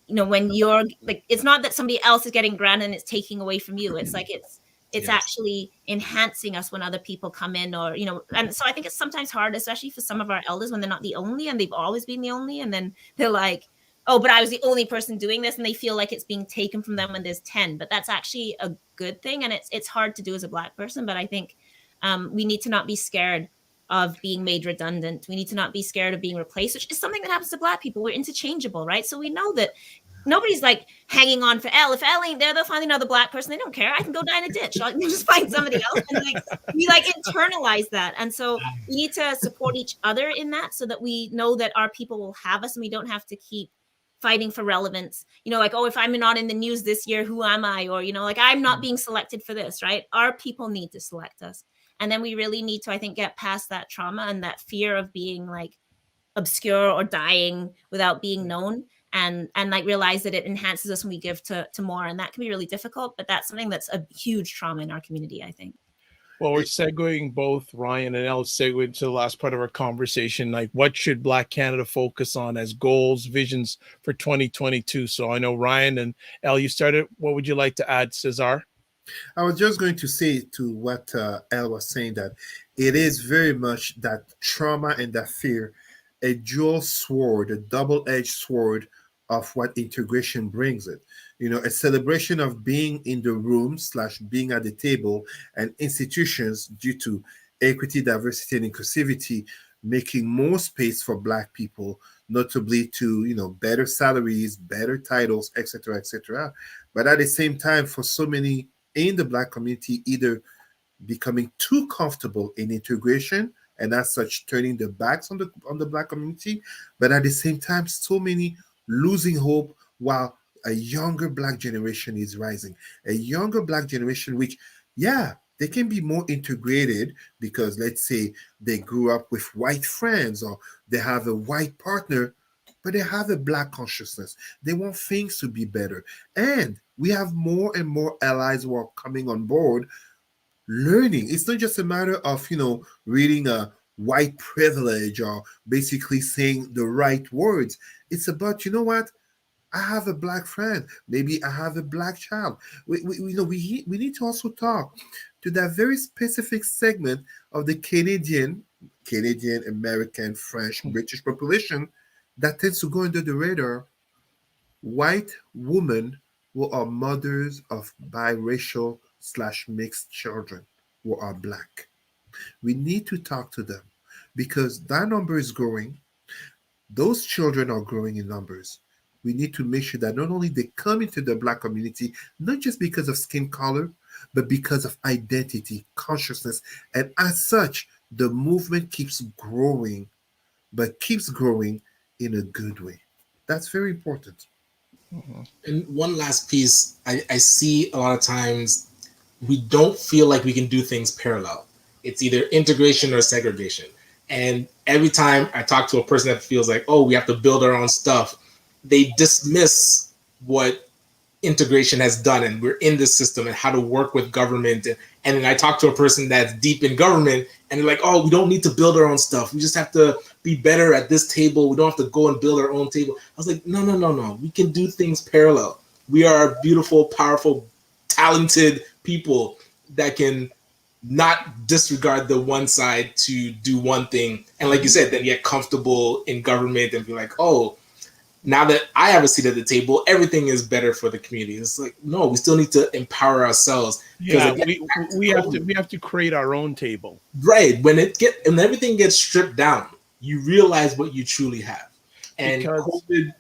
you know, when you're like, it's not that somebody else is getting granted and it's taking away from you. It's like, it's Yes. actually enhancing us when other people come in, or, you know, and so I think it's sometimes hard, especially for some of our elders, when they're not the only and they've always been the only. And then they're like, oh, but I was the only person doing this. And they feel like it's being taken from them when there's 10, but that's actually a good thing. And it's hard to do as a Black person. But I think we need to not be scared of being made redundant. We need to not be scared of being replaced, which is something that happens to Black people. We're interchangeable, right? So we know that nobody's like hanging on for Elle. If Elle ain't there, they'll find another Black person. They don't care. I can go die in a ditch. I'll just find somebody else. And like we like internalize that. And so we need to support each other in that, so that we know that our people will have us and we don't have to keep fighting for relevance. You know, like, oh, if I'm not in the news this year, who am I? Or, you know, like I'm not being selected for this, right? Our people need to select us. And then we really need to, I think, get past that trauma and that fear of being like obscure or dying without being known, and like realize that it enhances us when we give to more. And that can be really difficult, but that's something that's a huge trauma in our community, I think. Well, we're segueing, both Ryan and Elle segue to the last part of our conversation. Like, what should Black Canada focus on as goals, visions for 2022? So I know Ryan and Elle, you started. What would you like to add, Cesar? I was just going to say to what Elle was saying, that it is very much that trauma and that fear, a dual sword, a double-edged sword of what integration brings it. You know, a celebration of being in the room / being at the table, and institutions due to equity, diversity, and inclusivity making more space for Black people, notably to, you know, better salaries, better titles, etc., etc. But at the same time, for so many in the Black community, either becoming too comfortable in integration and as such turning their backs on the Black community, but at the same time, so many losing hope, while a younger Black generation is rising. A younger Black generation, which, yeah, they can be more integrated because, let's say, they grew up with white friends or they have a white partner, but they have a Black consciousness. They want things to be better. And we have more and more allies who are coming on board, learning. It's not just a matter of, you know, reading a white privilege or basically saying the right words. It's about, you know what? I have a Black friend. Maybe I have a Black child. We need to also talk to that very specific segment of the Canadian, American, French, British population that tends to go under the radar. White women who are mothers of biracial / mixed children who are Black. We need to talk to them because that number is growing. Those children are growing in numbers. We need to make sure that not only they come into the Black community, not just because of skin color, but because of identity, consciousness. And as such, the movement keeps growing, but keeps growing in a good way. That's very important. And one last piece, I see a lot of times we don't feel like we can do things parallel. It's either integration or segregation. And every time I talk to a person that feels like, oh, we have to build our own stuff, they dismiss what integration has done, and we're in this system and how to work with government. And then I talk to a person that's deep in government and they're like, oh, we don't need to build our own stuff. We just have to be better at this table. We don't have to go and build our own table. I was like, no. We can do things parallel. We are beautiful, powerful, talented people that can not disregard the one side to do one thing. And like you said, then get comfortable in government and be like, oh, now that I have a seat at the table, everything is better for the community. It's like, no, we still need to empower ourselves. Yeah, we have to create our own table. Right. When everything gets stripped down, you realize what you truly have. And Because- COVID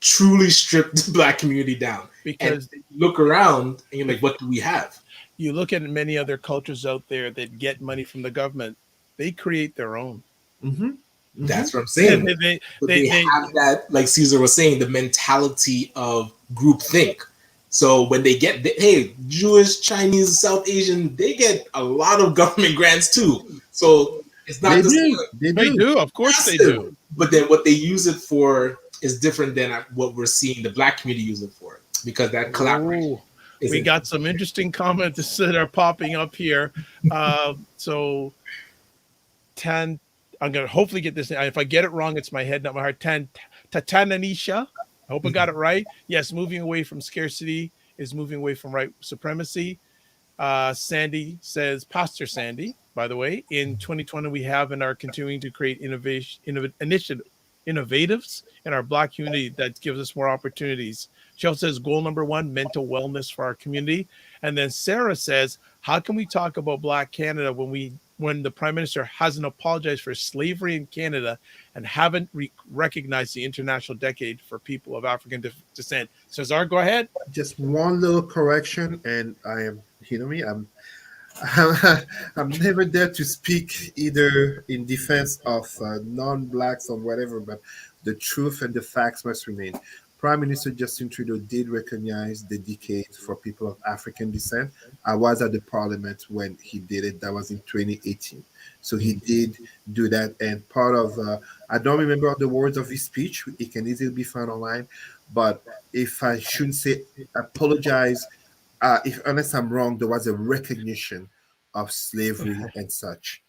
truly stripped the Black community down. Because and you look around and you're like, what do we have? you look at many other cultures out there that get money from the government, they create their own. That's what I'm saying. They have that, like Caesar was saying, the mentality of groupthink. So when they get, hey, Jewish, Chinese, South Asian, they get a lot of government grants too. So it's not they do. Of course they do. But then what they use it for is different than what we're seeing the Black community use it for, because that collaboration. We got some interesting comments that are popping up here. So I'm going to hopefully get this. If I get it wrong, it's my head, not my heart. Tatananisha. I hope I got it right. Yes, moving away from scarcity is moving away from white supremacy. Sandy says, Pastor Sandy, by the way, in 2020, we have and are continuing to create innovatives in our Black community that gives us more opportunities. She also says, goal number 1, mental wellness for our community. And then Sarah says, how can we talk about Black Canada when the Prime Minister hasn't apologized for slavery in Canada and haven't recognized the International Decade for people of African descent? Cesar, go ahead. Just one little correction, and I am, I'm never there to speak either in defense of non-blacks or whatever, but the truth and the facts must remain. Prime Minister Justin Trudeau did recognize the decade for people of African descent. I was at the Parliament when he did it. That was in 2018. So he did do that. And part of, I don't remember all the words of his speech. It can easily be found online. But if I shouldn't say apologize, unless I'm wrong, there was a recognition of slavery and such.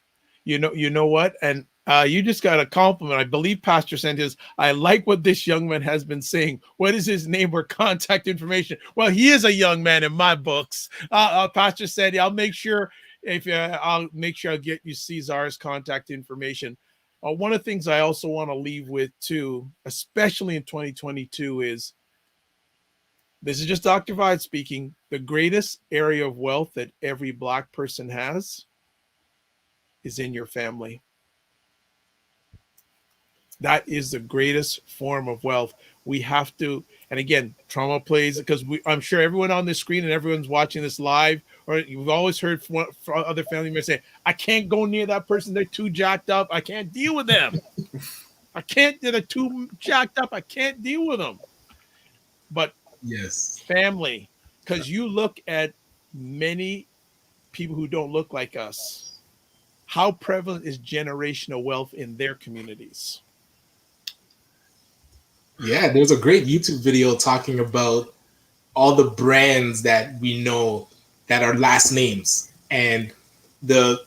You know what? And you just got a compliment. I believe Pastor Santos, I like what this young man has been saying. What is his name or contact information? Well, he is a young man in my books. Pastor Sandy, I'll make sure I'll get you Cesar's contact information. One of the things I also want to leave with too, especially in 2022, is this is just Dr. Vide speaking. The greatest area of wealth that every Black person has is in your family. That is the greatest form of wealth. We have to, and again, trauma plays, because I'm sure everyone on this screen and everyone's watching this live, or you've always heard from other family members say, I can't go near that person. They're too jacked up. I can't deal with them. They're too jacked up. I can't deal with them. But yes, family, because you look at many people who don't look like us, how prevalent is generational wealth in their communities? Yeah, there's a great YouTube video talking about all the brands that we know that are last names, and the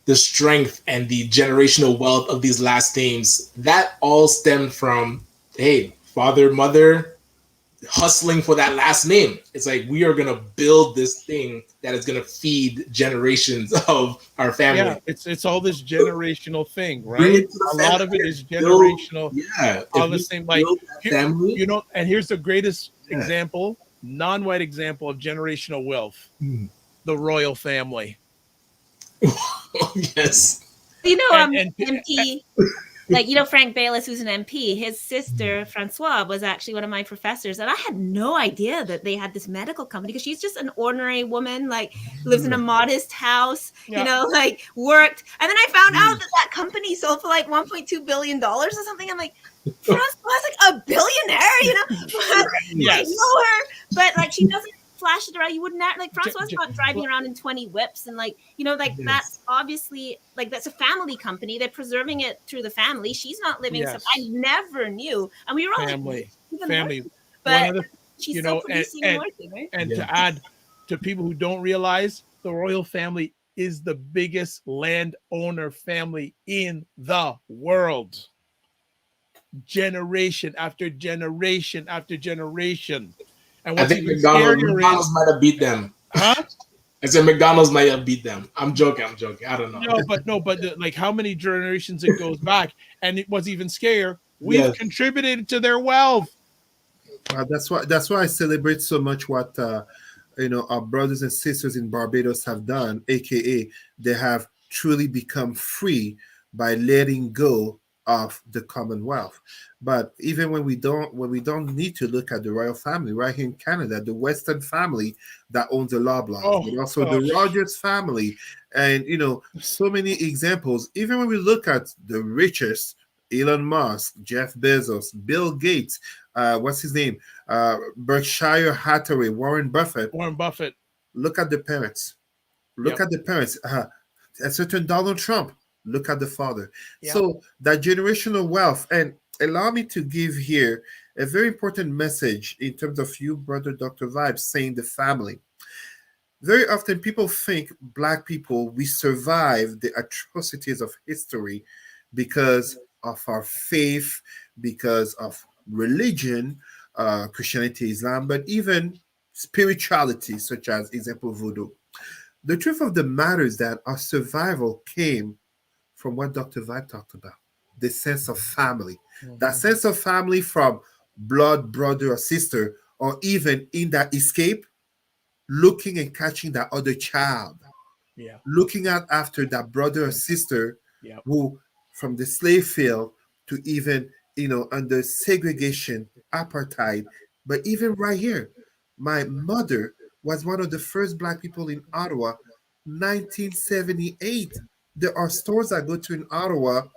strength and the generational wealth of these last names. That all stemmed from, hey, father, mother, hustling for that last name. It's like, we are going to build this thing that is going to feed generations of our family. Yeah, it's all this generational thing, right? A lot of it is generational. All the same, like, family. And here's the greatest example, non-white example of generational wealth: the royal family. Yes. MP. Like, Frank Bayless, who's an MP, his sister, Francois, was actually one of my professors. And I had no idea that they had this medical company, because she's just an ordinary woman, like, lives in a modest house, worked. And then I found out that company sold for like $1.2 billion or something. I'm like, Francois is like a billionaire, Yes. I know her, but like, she doesn't flash it around. You wouldn't like Francois not driving around in 20 whips and that's obviously that's a family company. They're preserving it through the family. She's not living. Yes. I never knew, and we were all family. But she's still producing and working, right? And to add to people who don't realize, the royal family is the biggest landowner family in the world. Generation after generation after generation. And I think McDonald's might have beat them. Huh? I said McDonald's might have beat them. I'm joking. I don't know. But like, how many generations it goes back? And it was even scarier. We've contributed to their wealth. That's why I celebrate so much what our brothers and sisters in Barbados have done, aka they have truly become free by letting go of the Commonwealth. But even when we don't need to look at the royal family, right here in Canada, the Western family that owns the Loblaws, but also the Rogers family, and so many examples. Even when we look at the richest, Elon Musk, Jeff Bezos, Bill Gates, what's his name? Berkshire Hathaway, Warren Buffett. Look at the parents. Look at the parents. A certain Donald Trump. Look at the father. Yep. So that generational wealth, and allow me to give here a very important message in terms of you, brother Dr. Vibes, saying the family. Very often people think Black people, we survive the atrocities of history because of our faith, because of religion, Christianity, Islam, but even spirituality, such as example voodoo. The truth of the matter is that our survival came from what Dr. Vibe talked about, the sense of family. Mm-hmm. That sense of family from blood, brother or sister, or even in that escape, looking and catching that other child. Yeah. Looking at after that brother or sister who from the slave field to even, under segregation, apartheid. But even right here, my mother was one of the first Black people in Ottawa, 1978. There are stores I go to in Ottawa.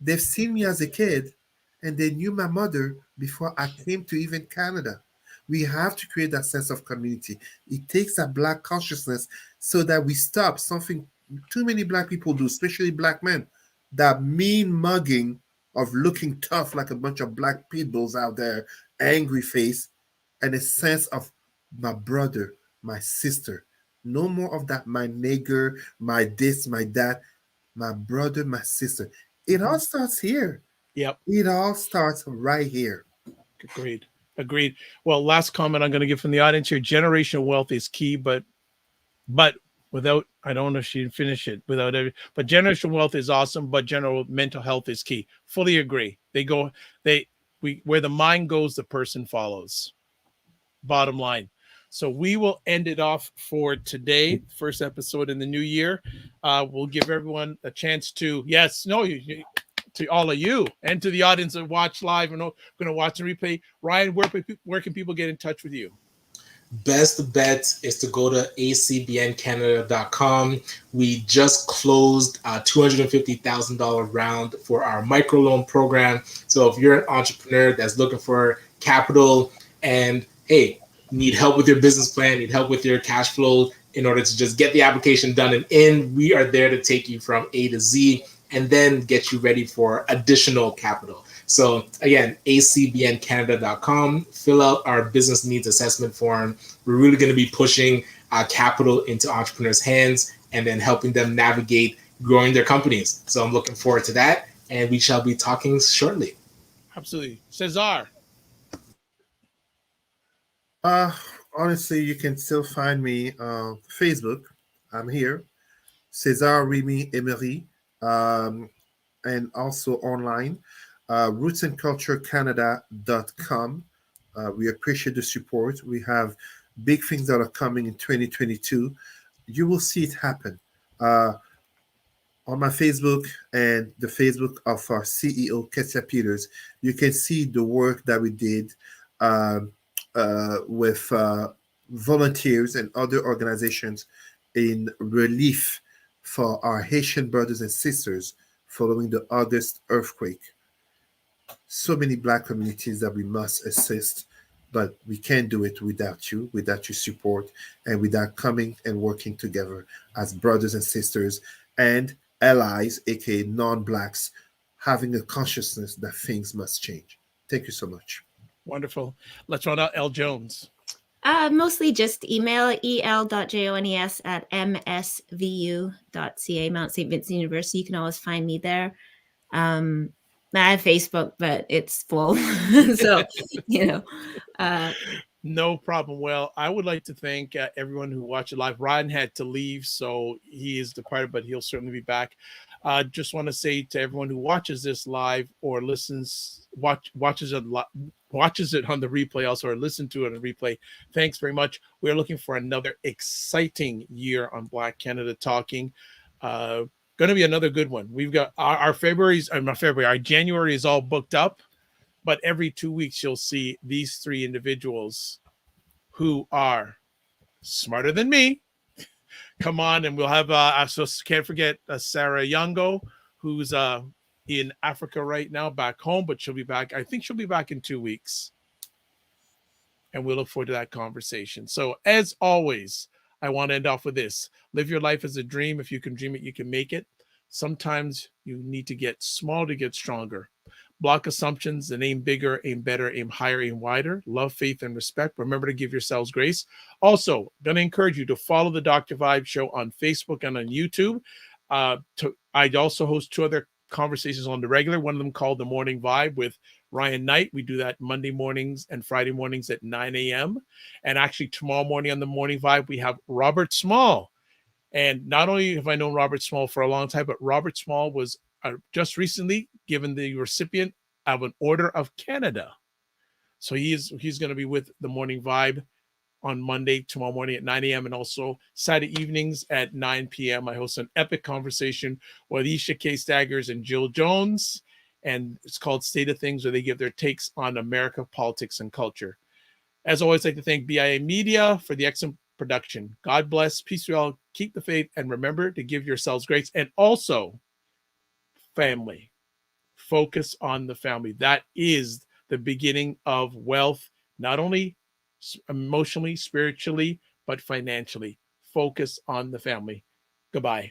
They've seen me as a kid and they knew my mother before I came to even Canada. We have to create that sense of community. It takes that Black consciousness so that we stop something too many Black people do, especially Black men, that mean mugging of looking tough like a bunch of Black pit bulls out there, angry face, and a sense of my brother, my sister. No more of that, my nigger, my this, my that, my brother, my sister. It all starts here. Yep. It all starts right here. Agreed. Well, last comment I'm going to give from the audience here. Generational wealth is key, but without, I don't know if she didn't finish it, but generational wealth is awesome, but general mental health is key. Fully agree. Where the mind goes, the person follows. Bottom line. So we will end it off for today, first episode in the new year. We'll give everyone a chance to, to all of you and to the audience that watch live and going to watch the replay. Ryan, where can people get in touch with you? Best bet is to go to acbncanada.com. We just closed a $250,000 round for our microloan program. So if you're an entrepreneur that's looking for capital and, hey, need help with your business plan, need help with your cash flow in order to just get the application done and in, we are there to take you from A to Z and then get you ready for additional capital. So again, acbncanada.com, fill out our business needs assessment form. We're really going to be pushing capital into entrepreneurs' hands and then helping them navigate growing their companies. So I'm looking forward to that, and we shall be talking shortly. Absolutely. Cesar. Honestly, you can still find me on Facebook. I'm here, Cesar Remy Emery, and also online, rootsandculturecanada.com. We appreciate the support. We have big things that are coming in 2022. You will see it happen on my Facebook and the Facebook of our CEO, Ketia Peters. You can see the work that we did with volunteers and other organizations in relief for our Haitian brothers and sisters following the August earthquake. So many Black communities that we must assist, but we can't do it without you, without your support, and without coming and working together as brothers and sisters and allies, aka non-Blacks, having a consciousness that things must change. Thank you so much. Wonderful. Let's run out L. Jones. Mostly just email el.jones@msvu.ca, Mount St. Vincent University. You can always find me there. I have Facebook, but it's full. So, no problem. Well, I would like to thank everyone who watched it live. Ryan had to leave, so he is departed, but he'll certainly be back. Just want to say to everyone who watches this live or watches it on the replay also, or listen to it on the replay, thanks very much. We're looking for another exciting year on Black Canada Talking. Going to be another good one. We've got our February's, not February, our January is all booked up, but every 2 weeks you'll see these three individuals who are smarter than me come on, and we'll have so can't forget Sarah Youngo, who's in Africa right now, back home, but she'll be back. I think she'll be back in 2 weeks, and we'll look forward to that conversation. So as always, I want to end off with this: live your life as a dream. If you can dream it, you can make it. Sometimes you need to get small to get stronger. Block assumptions and aim bigger, aim better, aim higher, aim wider. Love, faith, and respect. Remember to give yourselves grace. Also, going to encourage you to follow the Dr. Vibe Show on Facebook and on YouTube. I also host 2 other conversations on the regular. One of them called The Morning Vibe with Ryan Knight. We do that Monday mornings and Friday mornings at 9 a.m. And actually tomorrow morning on The Morning Vibe, we have Robert Small. And not only have I known Robert Small for a long time, but Robert Small was just recently given the recipient of an Order of Canada. So he's going to be with The Morning Vibe on Monday, tomorrow morning at 9 a.m. and also Saturday evenings at 9 p.m. I host an epic conversation with Isha K. Staggers and Jill Jones, and it's called State of Things, where they give their takes on America, politics, and culture. As always, I'd like to thank BIA Media for the excellent production. God bless, peace to you all, keep the faith, and remember to give yourselves grace. And also, family. Focus on the family. That is the beginning of wealth, not only emotionally, spiritually, but financially. Focus on the family. Goodbye.